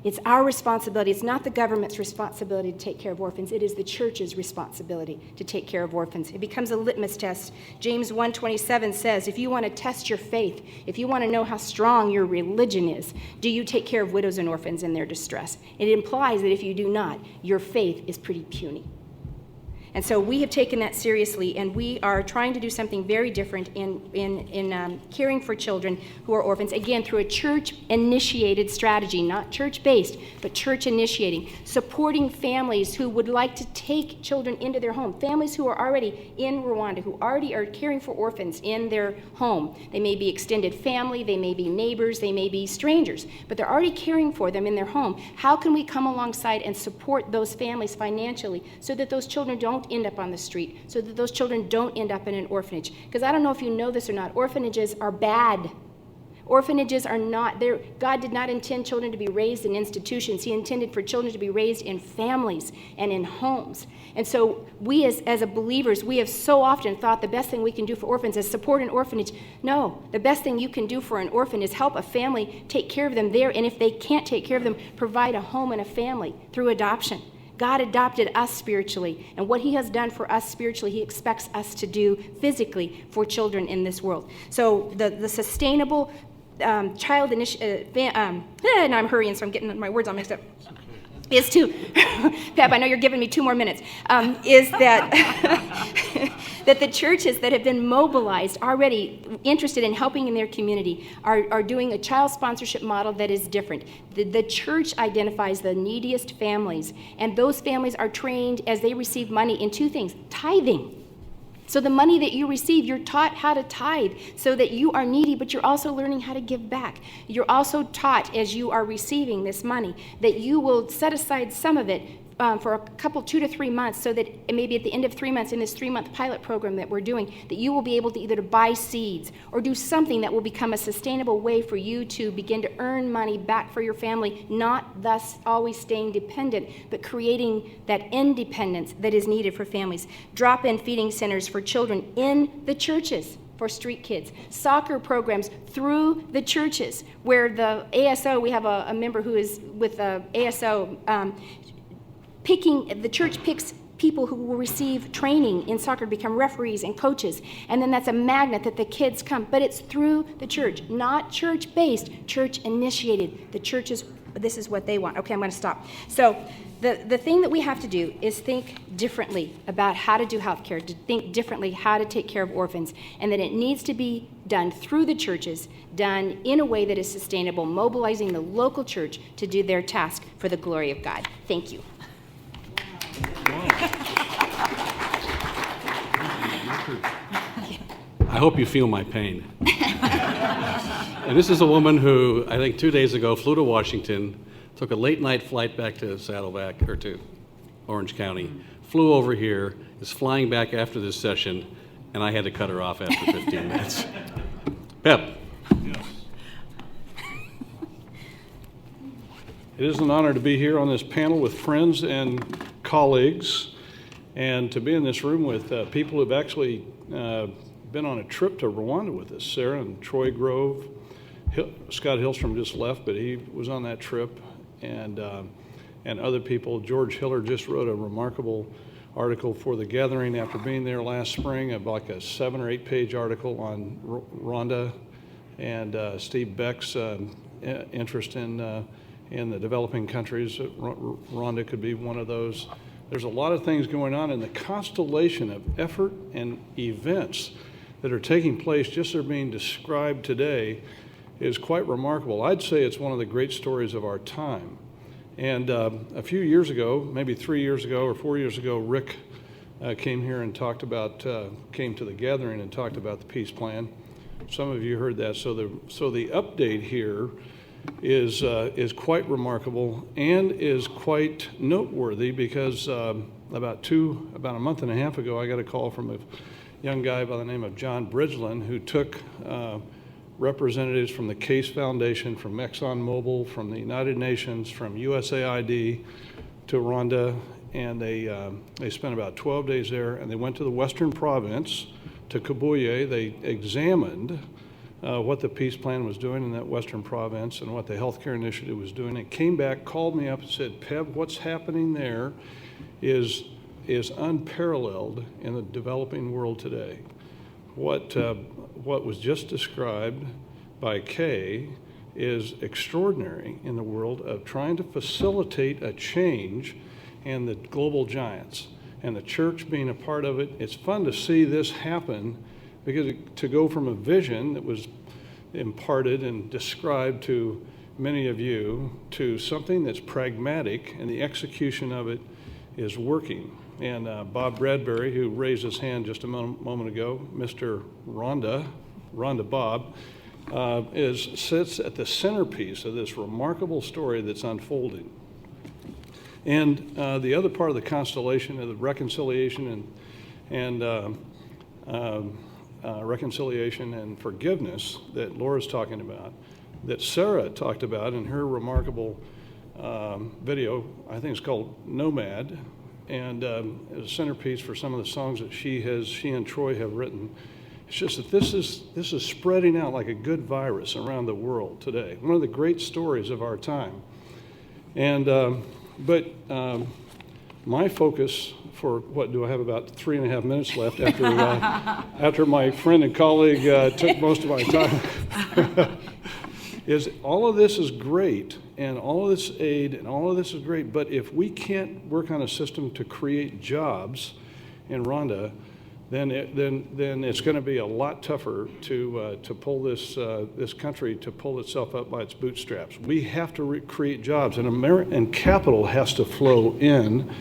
It's our responsibility. It's not the government's responsibility to take care of orphans. It is the church's responsibility to take care of orphans. It becomes a litmus test. James 1:27 says, if you want to test your faith, if you want to know how strong your religion is, do you take care of widows and orphans in their distress? It implies that if you do not, your faith is pretty puny. And so we have taken that seriously, and we are trying to do something very different in caring for children who are orphans, again, through a church-initiated strategy, not church-based, but church-initiating, supporting families who would like to take children into their home, families who are already in Rwanda, who already are caring for orphans in their home. They may be extended family, they may be neighbors, they may be strangers, but they're already caring for them in their home. How can we come alongside and support those families financially so that those children don't end up on the street, so that those children don't end up in an orphanage? Because I don't know if you know this or not, orphanages are bad. Orphanages are not there. God did not intend children to be raised in institutions. He intended for children to be raised in families and in homes. And so we as believers, we have so often thought the best thing we can do for orphans is support an orphanage. No, the best thing you can do for an orphan is help a family take care of them there, and if they can't take care of them, provide a home and a family through adoption. God adopted us spiritually, and what he has done for us spiritually, he expects us to do physically for children in this world. So the sustainable child initiative, now I'm hurrying, so I'm getting my words all mixed up, is to, Pep, I know you're giving me 2 more minutes, is that, that the churches that have been mobilized, already interested in helping in their community, are doing a child sponsorship model that is different. The church identifies the neediest families, and those families are trained as they receive money in 2 things: tithing. So the money that you receive, you're taught how to tithe so that you are needy, but you're also learning how to give back. You're also taught, as you are receiving this money, that you will set aside some of it for a couple, 2 to 3 months, so that maybe at the end of 3 months in this 3-month pilot program that we're doing, that you will be able to either to buy seeds or do something that will become a sustainable way for you to begin to earn money back for your family, not thus always staying dependent, but creating that independence that is needed for families. Drop-in feeding centers for children in the churches for street kids, soccer programs through the churches, where the ASO, we have a member who is with the ASO, the church picks people who will receive training in soccer to become referees and coaches, and then that's a magnet that the kids come, but it's through the church, not church-based, church-initiated. The churches, this is what they want. Okay, I'm going to stop. So the thing that we have to do is think differently about how to do healthcare, to think differently how to take care of orphans, and that it needs to be done through the churches, done in a way that is sustainable, mobilizing the local church to do their task for the glory of God. Thank you. I hope you feel my pain. And this is a woman who, I think 2 days ago, flew to Washington, took a late night flight back to Saddleback, or to Orange County, flew over here, is flying back after this session, and I had to cut her off after 15 minutes. Pep. Yes. It is an honor to be here on this panel with friends and colleagues, and to be in this room with people who've actually been on a trip to Rwanda with us. Sarah and Troy Grove. Scott Hillstrom just left, but he was on that trip, and other people. George Hiller just wrote a remarkable article for The Gathering after being there last spring, like a 7 or 8 page article on Rwanda, and Steve Beck's interest in the developing countries. Rwanda could be one of those. There's a lot of things going on, and the constellation of effort and events that are taking place, just as they're being described today, is quite remarkable. I'd say it's one of the great stories of our time. And a few years ago, maybe 3 years ago or 4 years ago, Rick came here and came to the gathering and talked about the peace plan. Some of you heard that. So the update here is quite remarkable and is quite noteworthy, because about a month and a half ago, I got a call from a young guy by the name of John Bridgeland, who took representatives from the Case Foundation, from ExxonMobil, from the United Nations, from USAID to Rwanda, and they spent about 12 days there, and they went to the Western Province, to Kabuye. They examined what the peace plan was doing in that Western Province and what the healthcare initiative was doing, and came back, called me up and said, "Peb, what's happening there is unparalleled in the developing world today. What was just described by Kay is extraordinary in the world of trying to facilitate a change in the global giants." and the church being a part of it. It's fun to see this happen, because to go from a vision that was imparted and described to many of you to something that's pragmatic, and the execution of it is working. And Bob Bradbury, who raised his hand just a moment ago, Mr. Rwanda Bob, sits at the centerpiece of this remarkable story that's unfolding. And the other part of the constellation of the reconciliation reconciliation and forgiveness that Laura's talking about, that Sarah talked about in her remarkable video, I think it's called Nomad, and as a centerpiece for some of the songs that she and Troy have written. It's just that this is spreading out like a good virus around the world today. One of the great stories of our time. And but my focus for what do I have about 3.5 minutes left after after my friend and colleague took most of my time. Is all of this is great, and all of this aid, and all of this is great, but if we can't work on a system to create jobs in Rwanda, then it's going to be a lot tougher to pull this country to pull itself up by its bootstraps. We have to create jobs, and capital has to flow in,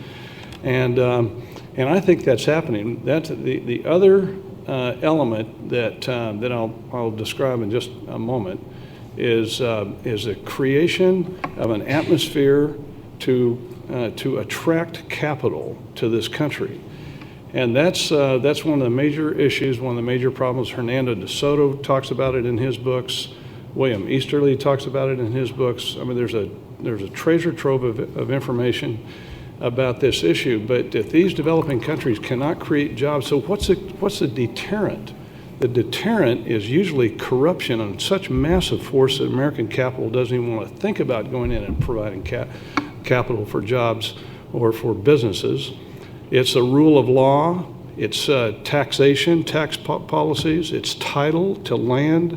and I think that's happening. That's the other element that I'll describe in just a moment. Is the creation of an atmosphere to attract capital to this country, and that's one of the major issues, one of the major problems. Hernando de Soto talks about it in his books. William Easterly talks about it in his books. I mean, there's a treasure trove of information about this issue. But if these developing countries cannot create jobs, so what's the deterrent? The deterrent is usually corruption on such massive force that American capital doesn't even want to think about going in and providing capital for jobs or for businesses. It's a rule of law, it's taxation, tax policies, it's title to land.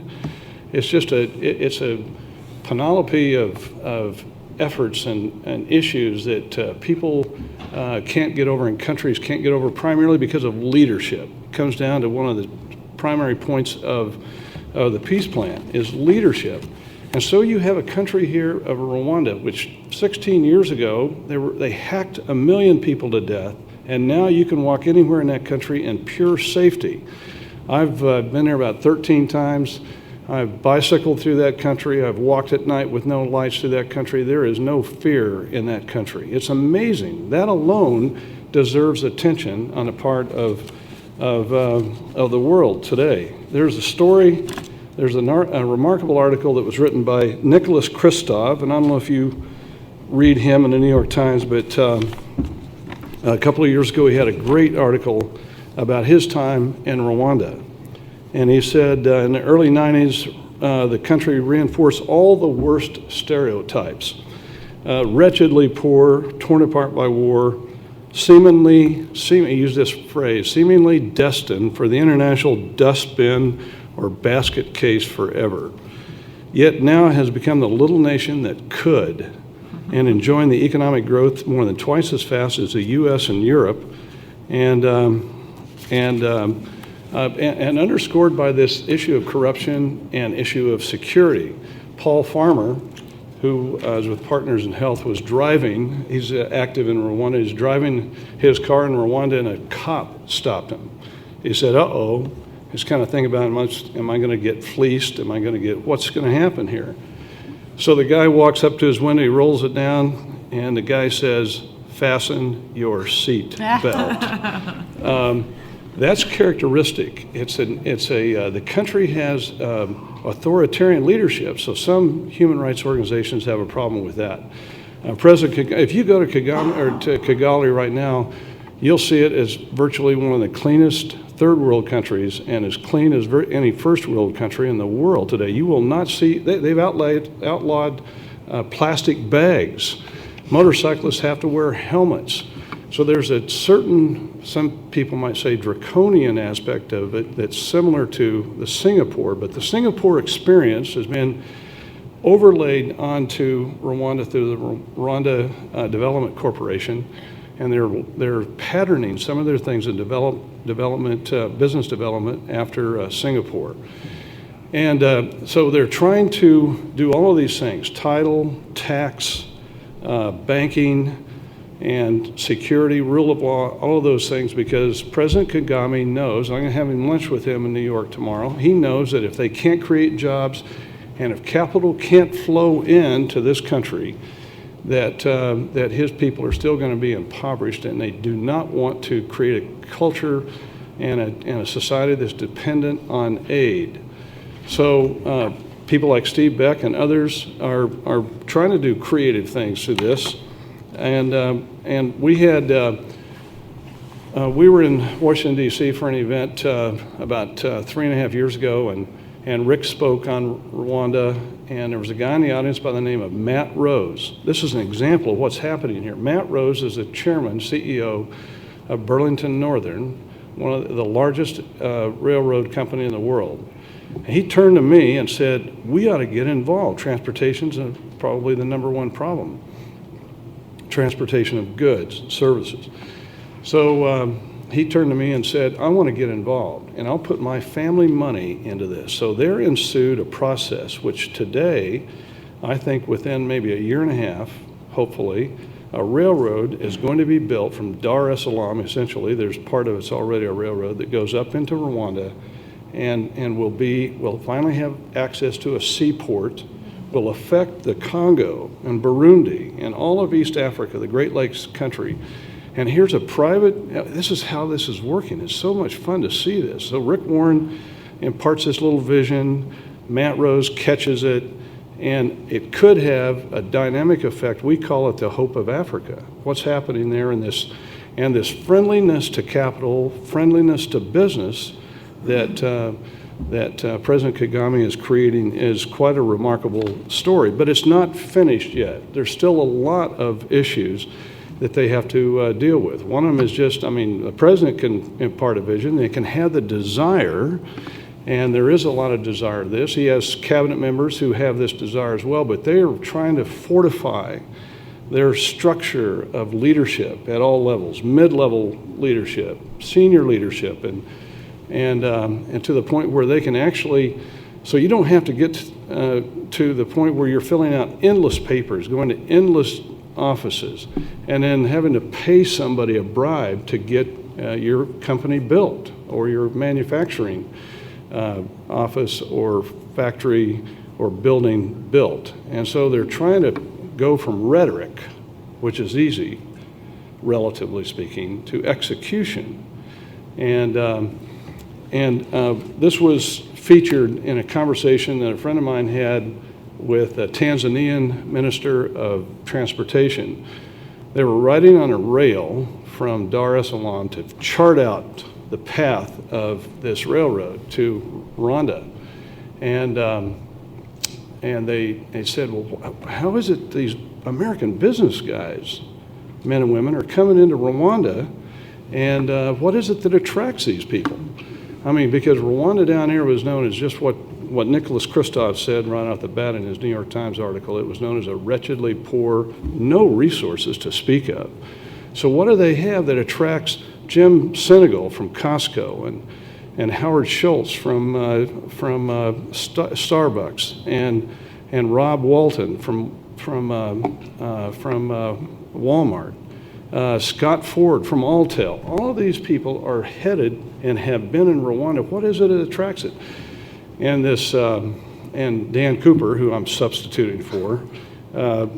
It's just a panoply of efforts and issues that people can't get over, and countries can't get over, primarily because of leadership. It comes down to one of the primary points of the peace plan is leadership. And so you have a country here of Rwanda, which 16 years ago, they hacked 1 million people to death, and now you can walk anywhere in that country in pure safety. I've been there about 13 times. I've bicycled through that country. I've walked at night with no lights through that country. There is no fear in that country. It's amazing. That alone deserves attention on the part of the world today. There's a story, there's a remarkable article that was written by Nicholas Kristof, and I don't know if you read him in the New York Times, but a couple of years ago he had a great article about his time in Rwanda. And he said in the early 90s, the country reinforced all the worst stereotypes. Wretchedly poor, torn apart by war, seemingly use this phrase, seemingly destined for the international dustbin or basket case forever. Yet now has become the little nation that could, and enjoying the economic growth more than twice as fast as the U.S. and Europe, and underscored by this issue of corruption and issue of security. Paul Farmer, who is with Partners in Health, was driving, he's active in Rwanda, he's driving his car in Rwanda, and a cop stopped him. He said, uh-oh, he's kind of thinking about, am I going to get fleeced? What's going to happen here? So the guy walks up to his window, he rolls it down, and the guy says, fasten your seat belt. That's characteristic. The country has authoritarian leadership, so some human rights organizations have a problem with that. If you go to Kigali right now, you'll see it as virtually one of the cleanest third world countries, and as clean as any first world country in the world today. You will not see, they've outlawed plastic bags. Motorcyclists have to wear helmets. So there's a certain, some people might say, draconian aspect of it that's similar to the Singapore, but the Singapore experience has been overlaid onto Rwanda through the Rwanda Development Corporation, and they're patterning some of their things in business development after Singapore. And so they're trying to do all of these things: title, tax, banking, and security, rule of law, all of those things, because President Kagame knows, I'm going to have lunch with him in New York tomorrow, he knows that if they can't create jobs and if capital can't flow into this country, that his people are still going to be impoverished, and they do not want to create a culture and a society that's dependent on aid. So people like Steve Beck and others are trying to do creative things through this. And we had, we were in Washington, D.C. for an event about 3.5 years ago, and Rick spoke on Rwanda, and there was a guy in the audience by the name of Matt Rose. This is an example of what's happening here. Matt Rose is the chairman, CEO of Burlington Northern, one of the largest railroad company in the world. And he turned to me and said, we ought to get involved. Transportation's probably the #1 problem. Transportation of goods and services. So he turned to me and said, I want to get involved, and I'll put my family money into this. So there ensued a process which today, I think within maybe 1.5 years, hopefully, a railroad is going to be built from Dar es Salaam, essentially. There's part of it's already a railroad that goes up into Rwanda, and will finally have access to a seaport, will affect the Congo and Burundi and all of East Africa, the Great Lakes country. And here's a private, this is how this is working. It's so much fun to see this. So Rick Warren imparts this little vision, Matt Rose catches it, and it could have a dynamic effect. We call it the hope of Africa. What's happening there in this, and this friendliness to capital, friendliness to business that President Kagame is creating is quite a remarkable story. But it's not finished yet. There's still a lot of issues that they have to deal with. One of them is just, the president can impart a vision, they can have the desire, and there is a lot of desire to this. He has cabinet members who have this desire as well, but they are trying to fortify their structure of leadership at all levels: mid-level leadership, senior leadership, and to the point where they can actually, so you don't have to get to the point where you're filling out endless papers, going to endless offices, and then having to pay somebody a bribe to get your company built, or your manufacturing office or factory or building built. And so they're trying to go from rhetoric, which is easy, relatively speaking, to execution. And this was featured in a conversation that a friend of mine had with a Tanzanian minister of transportation. They were riding on a rail from Dar es Salaam to chart out the path of this railroad to Rwanda. And they said, well, how is it these American business guys, men and women, are coming into Rwanda, and what is it that attracts these people? Because Rwanda down here was known as just what Nicholas Kristof said right off the bat in his New York Times article. It was known as a wretchedly poor, no resources to speak of. So what do they have that attracts Jim Senegal from Costco, and Howard Schultz from Starbucks, and Rob Walton from Walmart, Scott Ford from Alltel? All of these people are headed and have been in Rwanda. What is it that attracts it? And this, and Dan Cooper, who I'm substituting for,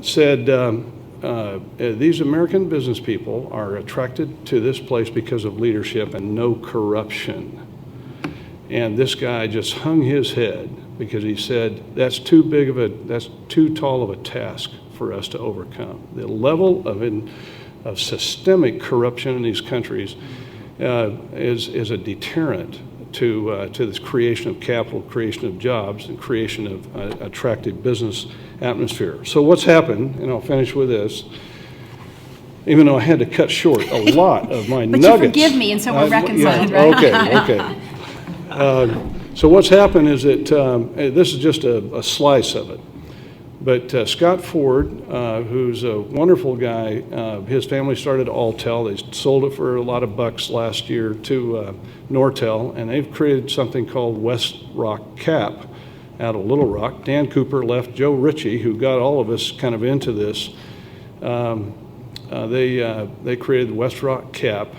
said these American business people are attracted to this place because of leadership and no corruption. And this guy just hung his head because he said that's too tall of a task for us to overcome. The level of systemic corruption in these countries is a deterrent to this creation of capital, creation of jobs, and creation of attractive business atmosphere. So what's happened, and I'll finish with this, even though I had to cut short a lot of my but nuggets. But you forgive me, and so we're reconciled, right? Okay. So what's happened is that this is just a slice of it. But Scott Ford, who's a wonderful guy, his family started Alltel. They sold it for a lot of bucks last year to Nortel, and they've created something called West Rock Cap out of Little Rock. Dan Cooper left Joe Ritchie, who got all of us kind of into this. They created West Rock Cap,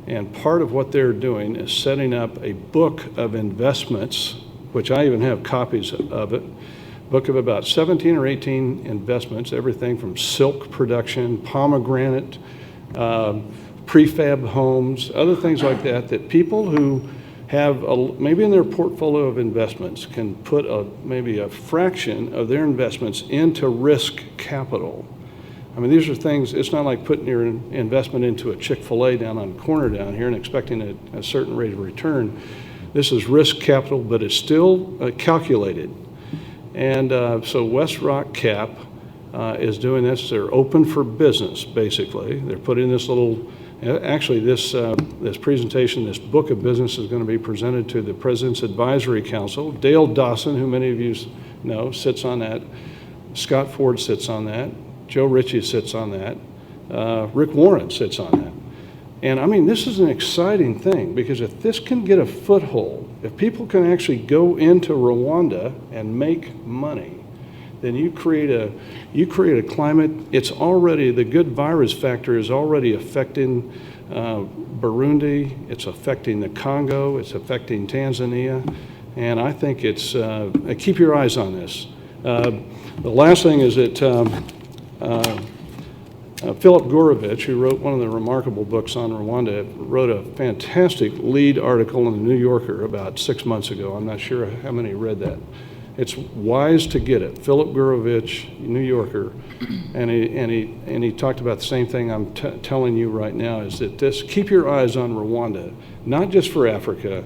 and part of what they're doing is setting up a book of investments, which I even have copies of it. Book of about 17 or 18 investments, everything from silk production, pomegranate, prefab homes, other things like that, that people who have maybe in their portfolio of investments can put maybe a fraction of their investments into risk capital. I mean, these are things, it's not like putting your investment into a Chick-fil-A down on the corner down here and expecting a certain rate of return. This is risk capital, but it's still calculated. And so West Rock Cap is doing this. They're open for business, basically. They're putting this little, actually this presentation, this book of business is going to be presented to the President's Advisory Council. Dale Dawson, who many of you know, sits on that. Scott Ford sits on that. Joe Ritchie sits on that. Rick Warren sits on that. And I mean, this is an exciting thing, because if this can get a foothold, if people can actually go into Rwanda and make money, then you create a climate. It's already, the good virus factor is already affecting Burundi, it's affecting the Congo, it's affecting Tanzania, and I think it's, keep your eyes on this. The last thing is that Philip Gorovich, who wrote one of the remarkable books on Rwanda, wrote a fantastic lead article in the New Yorker about 6 months ago. I'm not sure how many read that. It's wise to get it. Philip Gorovich, New Yorker, and he talked about the same thing I'm telling you right now, is that keep your eyes on Rwanda, not just for Africa,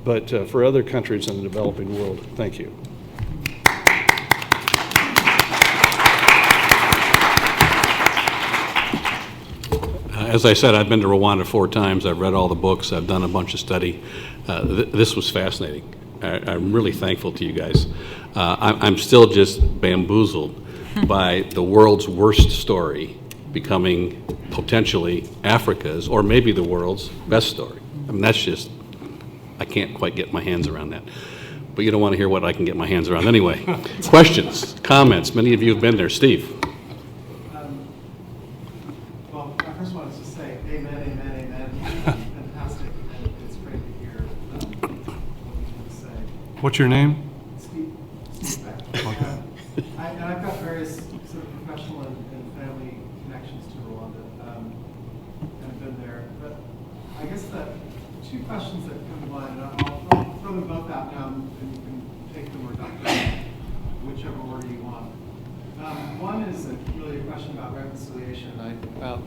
but for other countries in the developing world. Thank you. As I said, I've been to Rwanda 4 times. I've read all the books. I've done a bunch of study. This was fascinating. I'm really thankful to you guys. I'm still just bamboozled by the world's worst story becoming potentially Africa's, or maybe the world's best story. I mean, that's just, I can't quite get my hands around that. But you don't want to hear what I can get my hands around anyway. Questions, comments? Many of you have been there. Steve. Well, I first wanted to say amen, amen, amen. Fantastic. And it's great to hear what you want to say. What's your name? Steve Beck. And I've got various sort of professional and family connections to Rwanda, and I've been there. But I guess the 2 questions that come to mind, and I'll throw them both out now, and you can take them or not, whichever order you want. One is really a question about reconciliation.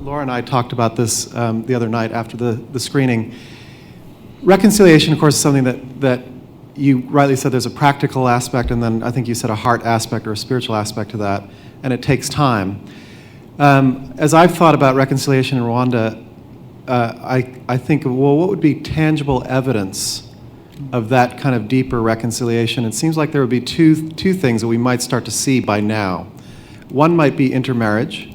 Laura and I talked about this the other night after the screening. Reconciliation, of course, is something that you rightly said there's a practical aspect, and then I think you said a heart aspect or a spiritual aspect to that, and it takes time. As I've thought about reconciliation in Rwanda, I think, well, what would be tangible evidence of that kind of deeper reconciliation? It seems like there would be two things that we might start to see by now. One might be intermarriage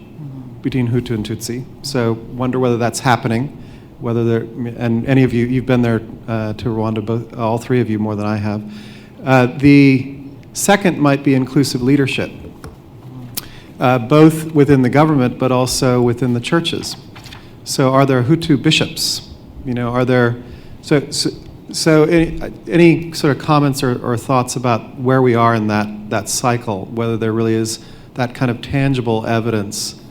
between Hutu and Tutsi. So wonder whether that's happening, whether there, and any of you, you've been there to Rwanda, all 3 of you more than I have. The second might be inclusive leadership, both within the government but also within the churches. So are there Hutu bishops? You know, are there, so any sort of comments or thoughts about where we are in that cycle, whether there really is that kind of tangible evidence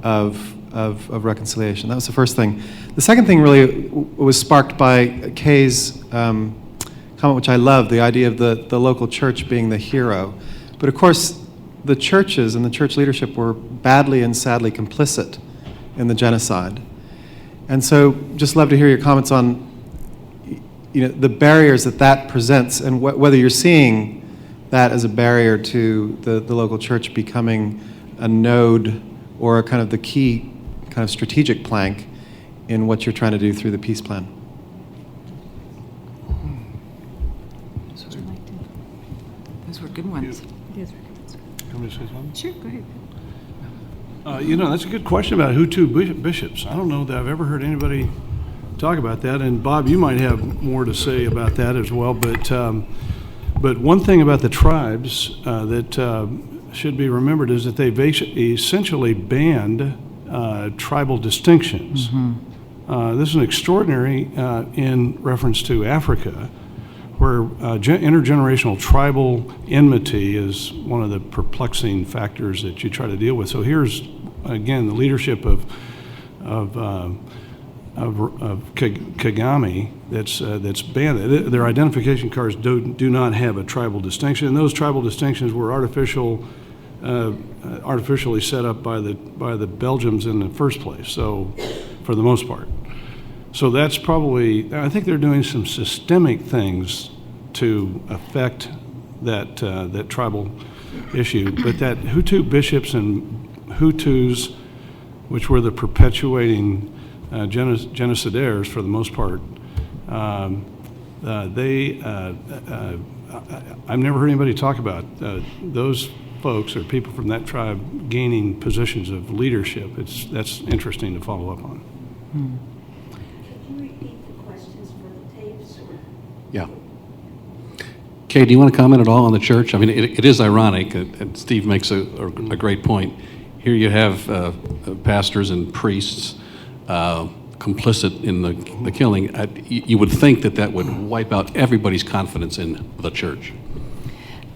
of reconciliation? That was the first thing. The second thing really was sparked by Kay's comment, which I love, the idea of the local church being the hero. But of course, the churches and the church leadership were badly and sadly complicit in the genocide. And so just love to hear your comments on the barriers that presents, and whether you're seeing that as a barrier to the local church becoming a node or a kind of the key kind of strategic plank in what you're trying to do through the peace plan. Those were good ones. want me to say something? Sure, go ahead. That's a good question about Hutu bishops. I don't know that I've ever heard anybody talk about that. And Bob, you might have more to say about that as well. But one thing about the tribes that should be remembered is that they've essentially banned tribal distinctions. This is an extraordinary in reference to Africa, where intergenerational tribal enmity is one of the perplexing factors that you try to deal with. So here's, again, the leadership of Kagame that's banned. Their identification cards do not have a tribal distinction, and those tribal distinctions were artificially set up by the Belgians in the first place. So, for the most part. So that's probably, I think they're doing some systemic things to affect that tribal issue. But that Hutu bishops and Hutus, which were the perpetuating genocidaires for the most part, I've never heard anybody talk about those folks or people from that tribe gaining positions of leadership. That's interesting to follow up on. Could you repeat the questions for the tapes? Yeah. Kay, do you want to comment at all on the church? I mean, it is ironic, and Steve makes a great point. Here you have pastors and priests complicit in the killing. You would think that would wipe out everybody's confidence in the church.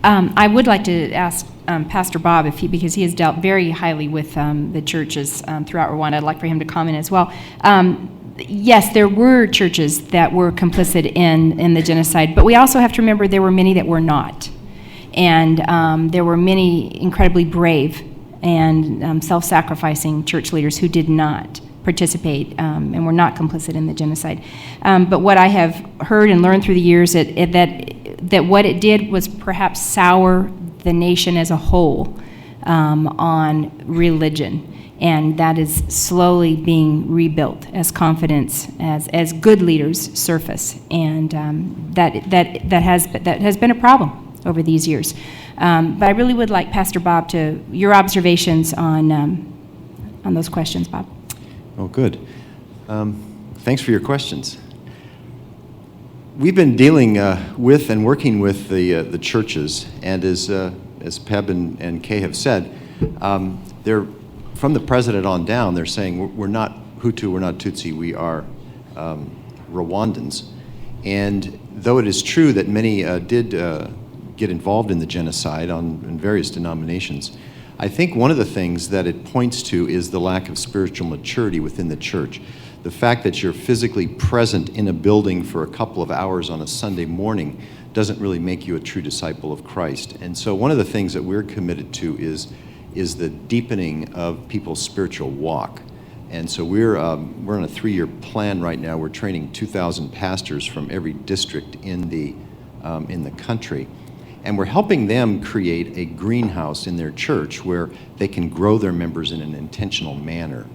I would like to ask Pastor Bob, because he has dealt very highly with the churches throughout Rwanda. I'd like for him to comment as well. Yes, there were churches that were complicit in the genocide, but we also have to remember there were many that were not. And there were many incredibly brave and self-sacrificing church leaders who did not participate and were not complicit in the genocide. But what I have heard and learned through the years that what it did was perhaps sour the nation as a whole on religion. And that is slowly being rebuilt as confidence, as good leaders surface. And that has been a problem over these years. But I really would like Pastor Bob your observations on those questions, Bob. Oh, good. Thanks for your questions. We've been dealing with and working with the churches, and as Peb and Kay have said, they're from the president on down. They're saying we're not Hutu, we're not Tutsi, we are Rwandans. And though it is true that many did get involved in the genocide in various denominations, I think one of the things that it points to is the lack of spiritual maturity within the church. The fact that you're physically present in a building for a couple of hours on a Sunday morning doesn't really make you a true disciple of Christ. And so one of the things that we're committed to is the deepening of people's spiritual walk. And so we're on a 3-year plan right now. We're training 2,000 pastors from every district in the country. And we're helping them create a greenhouse in their church where they can grow their members in an intentional manner.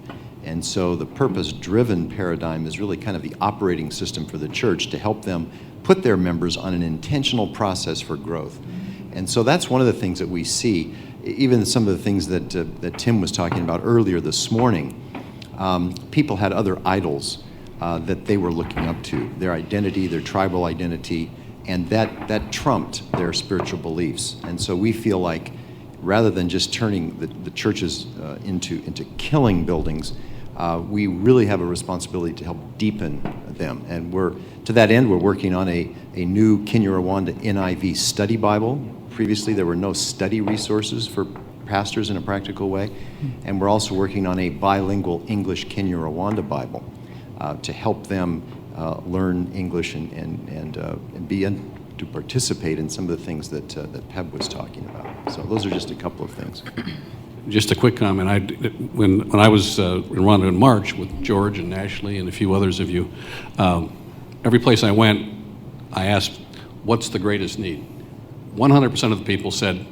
And so the purpose-driven paradigm is really kind of the operating system for the church to help them put their members on an intentional process for growth. And so that's one of the things that we see, even some of the things that Tim was talking about earlier this morning. People had other idols that they were looking up to, their identity, their tribal identity, and that trumped their spiritual beliefs. And so we feel like rather than just turning the churches into killing buildings, we really have a responsibility to help deepen them. And to that end, we're working on a new Kinyarwanda NIV study Bible. Previously, there were no study resources for pastors in a practical way. And we're also working on a bilingual English Kinyarwanda Bible to help them learn English and begin to participate in some of the things that Peb was talking about. So those are just a couple of things. Just a quick comment. When I was in Rwanda in March with George and Ashley and a few others of you, every place I went, I asked, what's the greatest need? 100% of the people said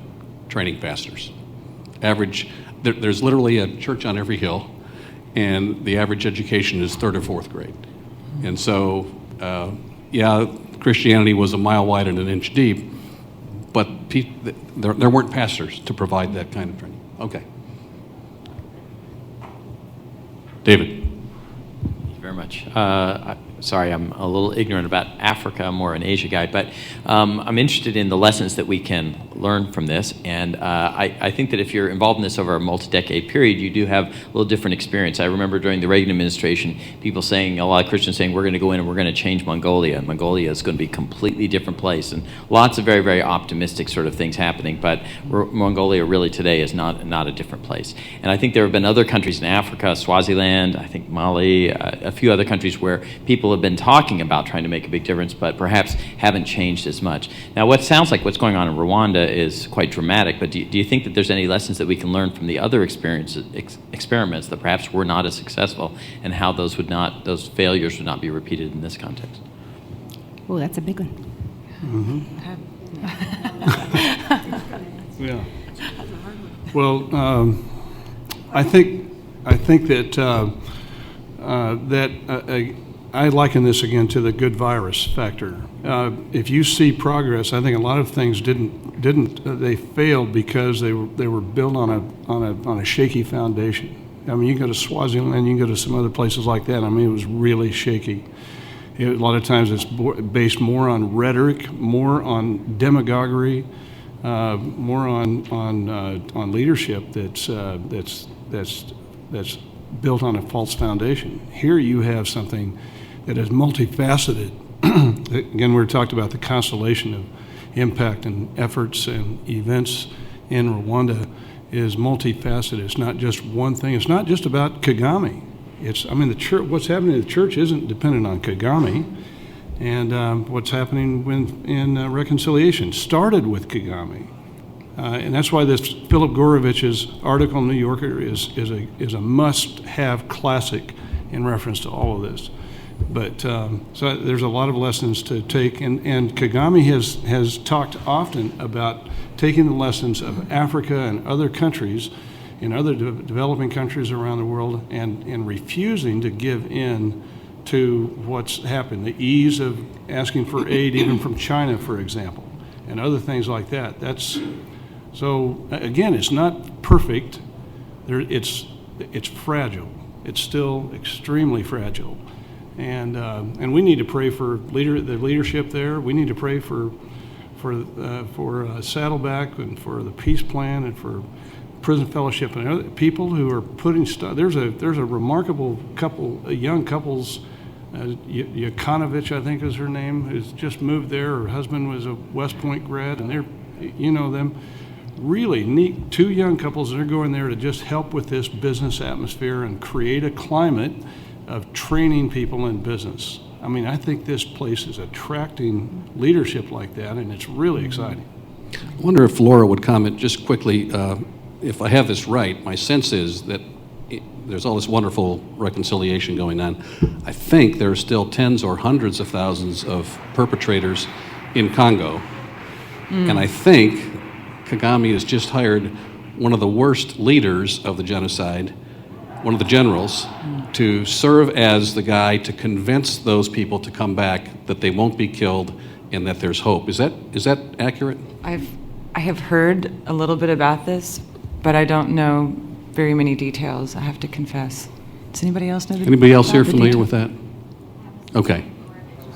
training pastors. There's literally a church on every hill, and the average education is 3rd or 4th grade. And so, Christianity was a mile wide and an inch deep, but there weren't pastors to provide that kind of training. Okay. David. Thank you very much. Sorry, I'm a little ignorant about Africa. I'm more an Asia guy, but I'm interested in the lessons that we can learn from this. And I think that if you're involved in this over a multi-decade period, you do have a little different experience. I remember during the Reagan administration, people saying, a lot of Christians saying, we're going to go in and we're going to change Mongolia. Mongolia is going to be a completely different place. And lots of very, very optimistic sort of things happening. But Mongolia really today is not a different place. And I think there have been other countries in Africa, Swaziland, I think Mali, a few other countries where people have been talking about trying to make a big difference, but perhaps haven't changed as much. Now, what sounds like what's going on in Rwanda is quite dramatic, but do you think that there's any lessons that we can learn from the other experiments that perhaps were not as successful, and how those failures would not be repeated in this context? Oh, that's a big one. Yeah. Well, I think that I liken this again to the good virus factor. If you see progress, I think a lot of things they failed because they were built on a shaky foundation. I mean, you go to Swaziland, you can go to some other places like that. I mean, it was really shaky. A lot of times it's based more on rhetoric, more on demagoguery, more on leadership that's built on a false foundation. Here you have something that is multifaceted. Again, we talked about the constellation of impact and efforts and events in Rwanda is multifaceted. It's not just one thing. It's not just about Kagame. The church. What's happening in the church isn't dependent on Kagame, and what's happening in reconciliation started with Kagame. And that's why this Philip Gorovich's article in New Yorker is a must-have classic in reference to all of this. But so there's a lot of lessons to take, and Kagame has talked often about taking the lessons of Africa and other countries, in other developing countries around the world, and refusing to give in to what's happened. The ease of asking for aid, even from China, for example, and other things like that. So again, it's not perfect. It's fragile. It's still extremely fragile, and we need to pray for the leadership there. We need to pray for Saddleback and for the peace plan and for prison fellowship and other people who are putting stuff. There's a remarkable couple, young couples. Yakonovich, I think is her name, who's just moved there. Her husband was a West Point grad, and them. Really neat, two young couples that are going there to just help with this business atmosphere and create a climate of training people in business. I mean, I think this place is attracting leadership like that, and it's really exciting. I wonder if Laura would comment just quickly. If I have this right, my sense is that there's all this wonderful reconciliation going on. I think there are still tens or hundreds of thousands of perpetrators in Congo, and I think Kagame has just hired one of the worst leaders of the genocide, one of the generals, to serve as the guy to convince those people to come back, that they won't be killed and that there's hope. Is that accurate? I have heard a little bit about this, but I don't know very many details, I have to confess. Does anybody else know? Anybody else here familiar with that? Okay.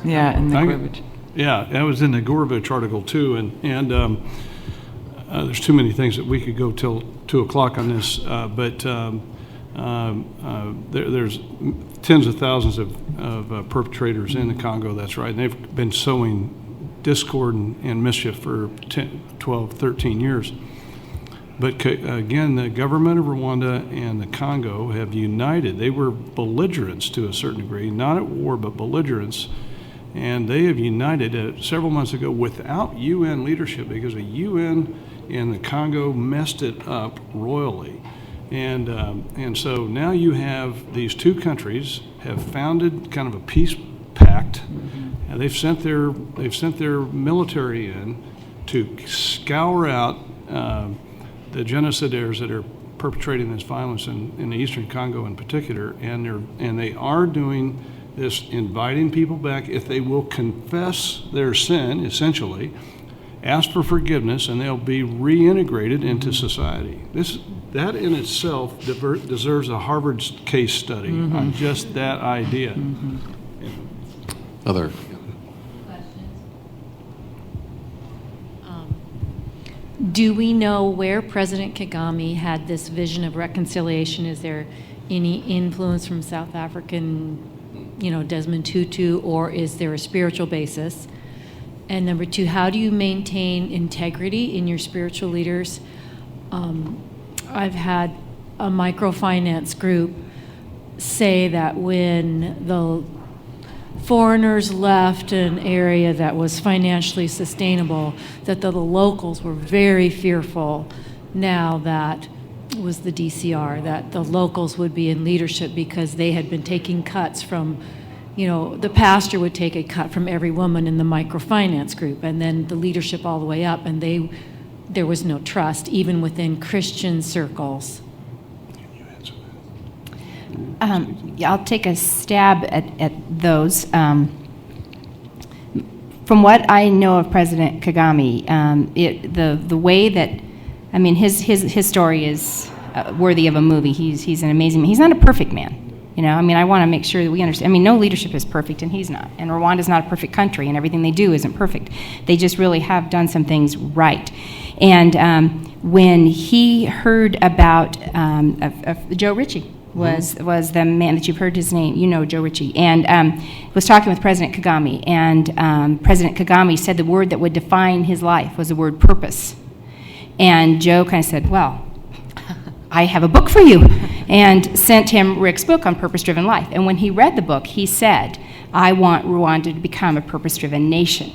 Yeah, and the Gorovich. Yeah, that was in the Gorovich article too, and there's too many things that we could go till 2:00 on this, but there's tens of thousands of perpetrators in the Congo, that's right, and they've been sowing discord and mischief for 10, 12, 13 years. But again, the government of Rwanda and the Congo have united. They were belligerents to a certain degree, not at war, but belligerents. And they have united several months ago without UN leadership, because the UN in the Congo messed it up royally. And so now you have these two countries have founded kind of a peace pact, and they've sent their military in to scour out the genocidaires that are perpetrating this violence in the eastern Congo in particular, and they are doing this, inviting people back if they will confess their sin, essentially, ask for forgiveness, and they'll be reintegrated into society. That in itself deserves a Harvard case study on just that idea. Other. Do we know where President Kagame had this vision of reconciliation? Is there any influence from South African, Desmond Tutu, or is there a spiritual basis? And number two, how do you maintain integrity in your spiritual leaders? I've had a microfinance group say that when the foreigners left an area that was financially sustainable, that the locals were very fearful now that it was the DCR, that the locals would be in leadership because they had been taking cuts from, the pastor would take a cut from every woman in the microfinance group, and then the leadership all the way up, and there was no trust, even within Christian circles. Yeah, I'll take a stab at those. From what I know of President Kagame, the way that, his story is worthy of a movie. He's an amazing man. He's not a perfect man. I want to make sure that we understand. No leadership is perfect, and he's not. And Rwanda's not a perfect country, and everything they do isn't perfect. They just really have done some things right. And when he heard about Joe Ritchie, was the man that you've heard his name, Joe Ritchie, and was talking with President Kagame, and President Kagame said the word that would define his life was the word purpose. And Joe kind of said, well, I have a book for you, and sent him Rick's book on purpose-driven life. And when he read the book, he said, I want Rwanda to become a purpose-driven nation.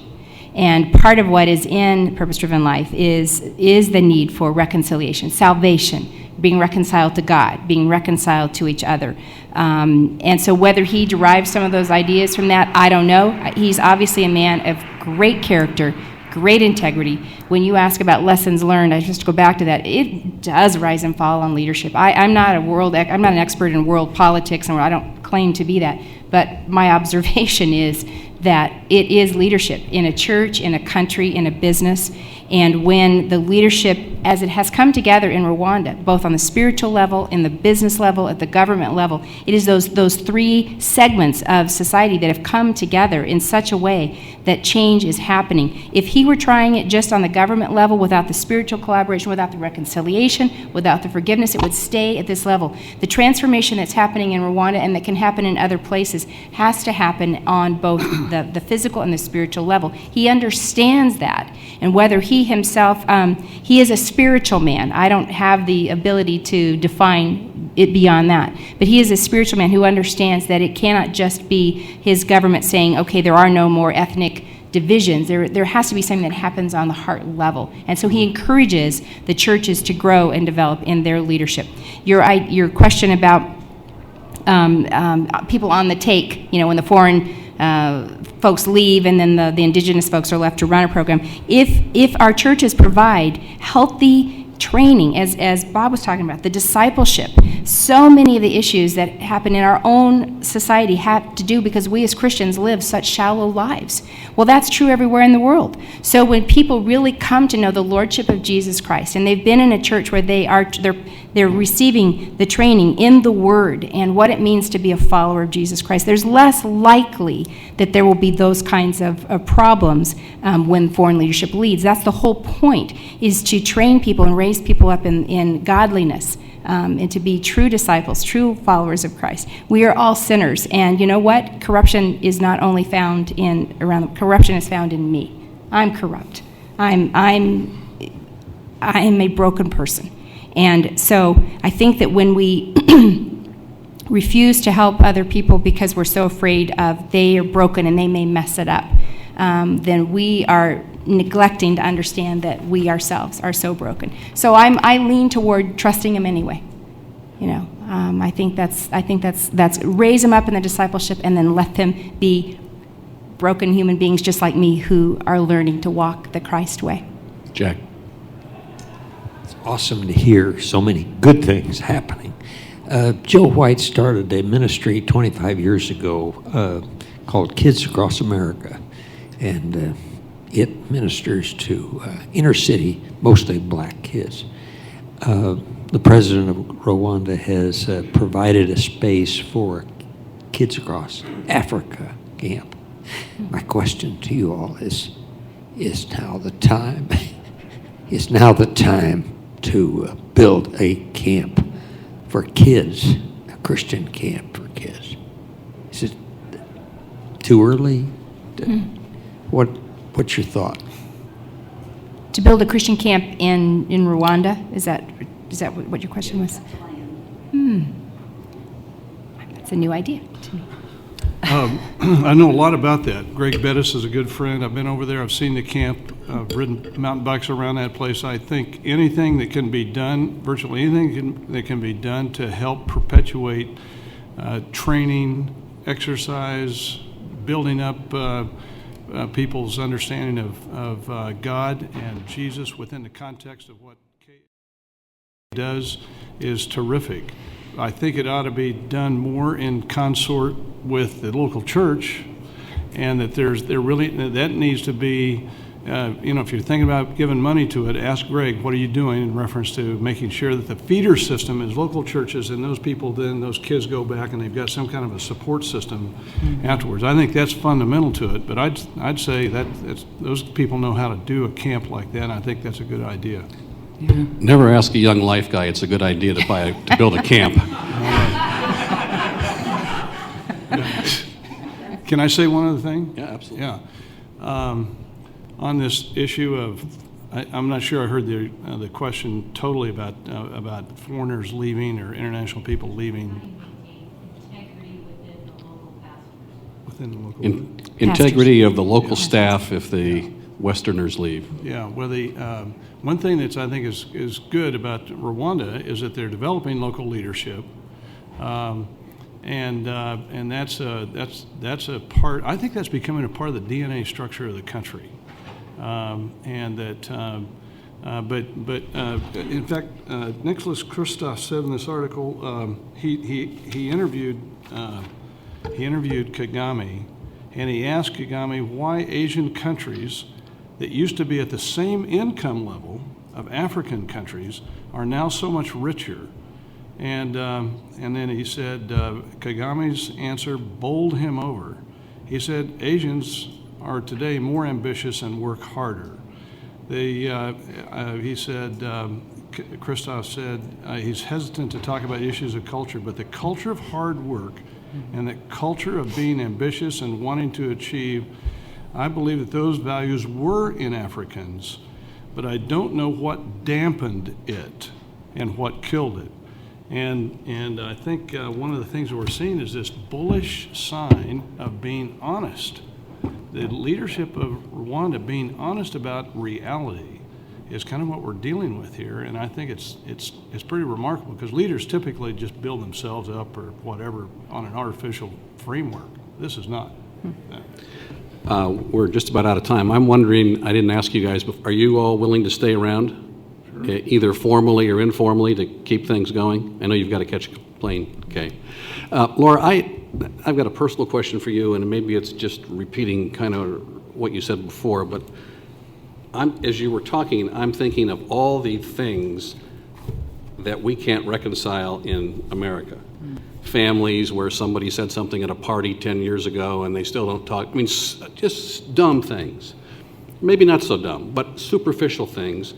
And part of what is in purpose-driven life is the need for reconciliation, salvation, being reconciled to God, being reconciled to each other. And so whether he derives some of those ideas from that, I don't know. He's obviously a man of great character, great integrity. When you ask about lessons learned, I just go back to that. It does rise and fall on leadership. I'm not an expert in world politics, and I don't claim to be that. But my observation is that it is leadership in a church, in a country, in a business. And when the leadership, as it has come together in Rwanda, both on the spiritual level, in the business level, at the government level, it is those three segments of society that have come together in such a way that change is happening. If he were trying it just on the government level without the spiritual collaboration, without the reconciliation, without the forgiveness, it would stay at this level. The transformation that's happening in Rwanda and that can happen in other places has to happen on both the physical and the spiritual level. He understands that. And whether he himself, he is a spiritual man. I don't have the ability to define it beyond that. But he is a spiritual man who understands that it cannot just be his government saying, okay, there are no more ethnic divisions. There has to be something that happens on the heart level. And so he encourages the churches to grow and develop in their leadership. Your question about people on the take, when the foreign folks leave and then the indigenous folks are left to run a program. If our churches provide healthy training, as Bob was talking about, the discipleship, so many of the issues that happen in our own society have to do because we as Christians live such shallow lives. Well, that's true everywhere in the world. So when people really come to know the Lordship of Jesus Christ, and they've been in a church where they're receiving the training in the Word and what it means to be a follower of Jesus Christ, there's less likely that there will be those kinds of problems when foreign leadership leads. That's the whole point, is to train people and raise people up in godliness and to be true disciples, true followers of Christ. We are all sinners, and you know what? Corruption is not only found corruption is found in me. I'm corrupt. I'm a broken person. And so I think that when we refuse to help other people because we're so afraid of they are broken and they may mess it up, then we are neglecting to understand that we ourselves are so broken. So I lean toward trusting him anyway. I think that's raise them up in the discipleship and then let them be broken human beings just like me who are learning to walk the Christ way. Jack. It's awesome to hear so many good things happening. Joe White started a ministry 25 years ago called Kids Across America. And it ministers to inner city, mostly black kids. The president of Rwanda has provided a space for Kids Across Africa camp. My question to you all is now the time? Is now the time to build a camp for kids, a Christian camp for kids? Is it too early? What's your thought? To build a Christian camp in Rwanda? Is that what your question was? That's a new idea to me. I know a lot about that. Greg Bettis is a good friend. I've been over there. I've seen the camp. I've ridden mountain bikes around that place. I think anything that can be done, virtually anything that can be done to help perpetuate training, exercise, building up people's understanding of God and Jesus within the context of what K does is terrific. I think it ought to be done more in consort with the local church, and that that needs to be, if you're thinking about giving money to it, ask Greg, what are you doing in reference to making sure that the feeder system is local churches, and those people, then those kids go back and they've got some kind of a support system afterwards. I think that's fundamental to it, but I'd say that those people know how to do a camp like that, and I think that's a good idea. Never ask a young life guy it's a good idea to build a camp. Can I say one other thing? Yeah, absolutely. Yeah. On this issue of, I'm not sure I heard the question totally about foreigners leaving or international people leaving. Within the local Integrity of the local staff if the Westerners leave. Yeah, well, one thing that I think is good about Rwanda is that they're developing local leadership, and that's a part. I think that's becoming a part of the DNA structure of the country, and that. But in fact, Nicholas Kristof said in this article, he interviewed Kagame, and he asked Kagame why Asian countries that used to be at the same income level of African countries are now so much richer. And then he said, Kagame's answer bowled him over. He said, Asians are today more ambitious and work harder. He said, Kristof said, he's hesitant to talk about issues of culture, but the culture of hard work and the culture of being ambitious and wanting to achieve, I believe that those values were in Africans, but I don't know what dampened it and what killed it. And I think one of the things that we're seeing is this bullish sign of being honest. The leadership of Rwanda being honest about reality is kind of what we're dealing with here, and I think it's pretty remarkable because leaders typically just build themselves up or whatever on an artificial framework. This is not. We're just about out of time. I'm wondering, I didn't ask you guys, but are you all willing to stay around, sure. Either formally or informally, to keep things going? I know you've got to catch a plane. Okay. Laura, I've got a personal question for you, and maybe it's just repeating kind of what you said before, but as you were talking, I'm thinking of all the things that we can't reconcile in America. Families where somebody said something at a party 10 years ago and they still don't talk. I mean, just dumb things. Maybe not so dumb, but superficial things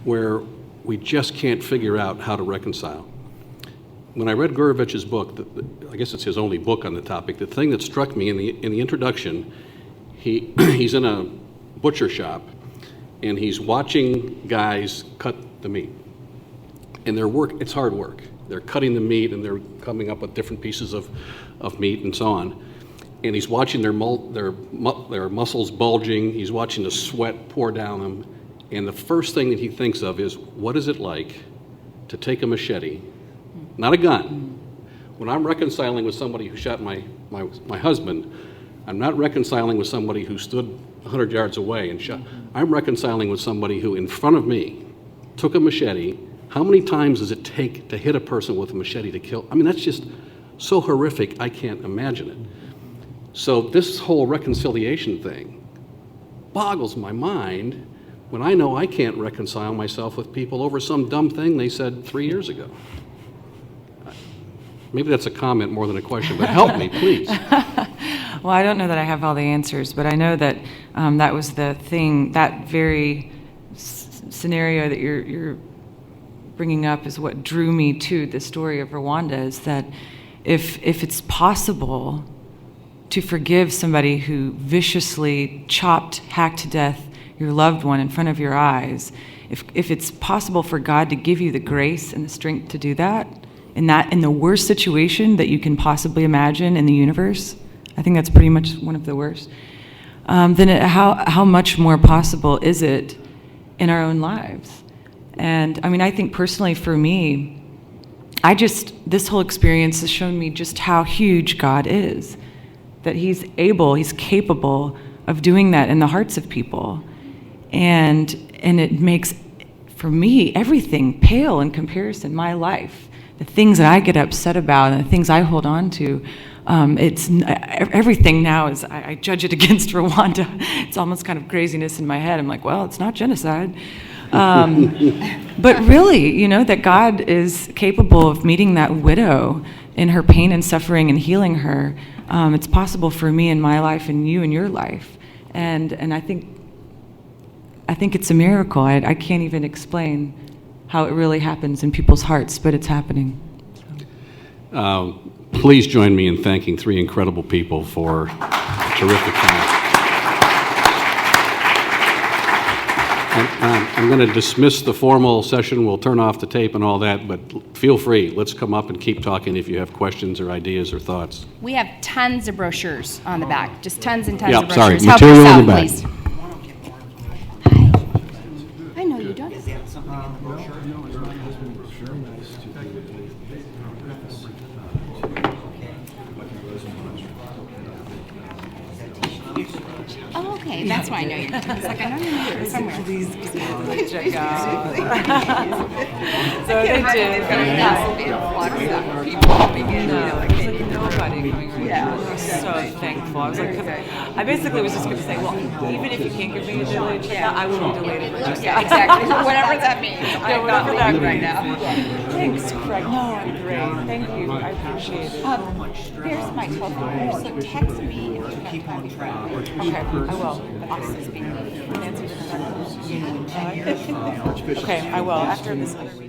where we just can't figure out how to reconcile. When I read Gurovich's book, I guess it's his only book on the topic, the thing that struck me in the introduction, he's in a butcher shop and he's watching guys cut the meat. And it's hard work. They're cutting the meat and they're coming up with different pieces of meat and so on. And he's watching their muscles bulging. He's watching the sweat pour down them. And the first thing that he thinks of is, what is it like to take a machete, not a gun? When I'm reconciling with somebody who shot my husband, I'm not reconciling with somebody who stood 100 yards away and shot. I'm reconciling with somebody who, in front of me, took a machete. How many times does it take to hit a person with a machete to kill? I mean, that's just so horrific, I can't imagine it. So this whole reconciliation thing boggles my mind when I know I can't reconcile myself with people over some dumb thing they said 3 years ago. Maybe that's a comment more than a question, but help me, please. Well, I don't know that I have all the answers, but I know that that was the thing, that very scenario that you're bringing up is what drew me to the story of Rwanda, is that if it's possible to forgive somebody who viciously hacked to death your loved one in front of your eyes, if it's possible for God to give you the grace and the strength to do that in the worst situation that you can possibly imagine in the universe, I think that's pretty much one of the worst, then how much more possible is it in our own lives? And I mean, I think personally for me, this whole experience has shown me just how huge God is, that he's capable of doing that in the hearts of people. And it makes, for me, everything pale in comparison. My life, the things that I get upset about and the things I hold on to, everything now is, I judge it against Rwanda. It's almost kind of craziness in my head. I'm like, well, it's not genocide. But really, that God is capable of meeting that widow in her pain and suffering and healing her. It's possible for me in my life and you in your life. And I think it's a miracle. I can't even explain how it really happens in people's hearts, but it's happening. Please join me in thanking three incredible people for a terrific time. I'm going to dismiss the formal session. We'll turn off the tape and all that, but feel free. Let's come up and keep talking if you have questions or ideas or thoughts. We have tons of brochures on the back, just tons and tons Yep, of brochures. sorry, Help material yourself, on the back. please. I know you don't. Oh, okay, that's why I know you. It's like, I know you're somewhere. Check out. So they did. People coming in. Nobody coming right now. I was so thankful. I was like, I basically was just going to say, well, even if you can't give me a delayed checkout, I will be delayed. Yeah, exactly. Whatever that means. Yeah, whatever that means right now. Thanks, Craig. No, I'm great. Thank you. I appreciate it. Here's my telephone number, so text me if you keep on track. Okay, I will. Awesome. Okay, I will. After this other meeting.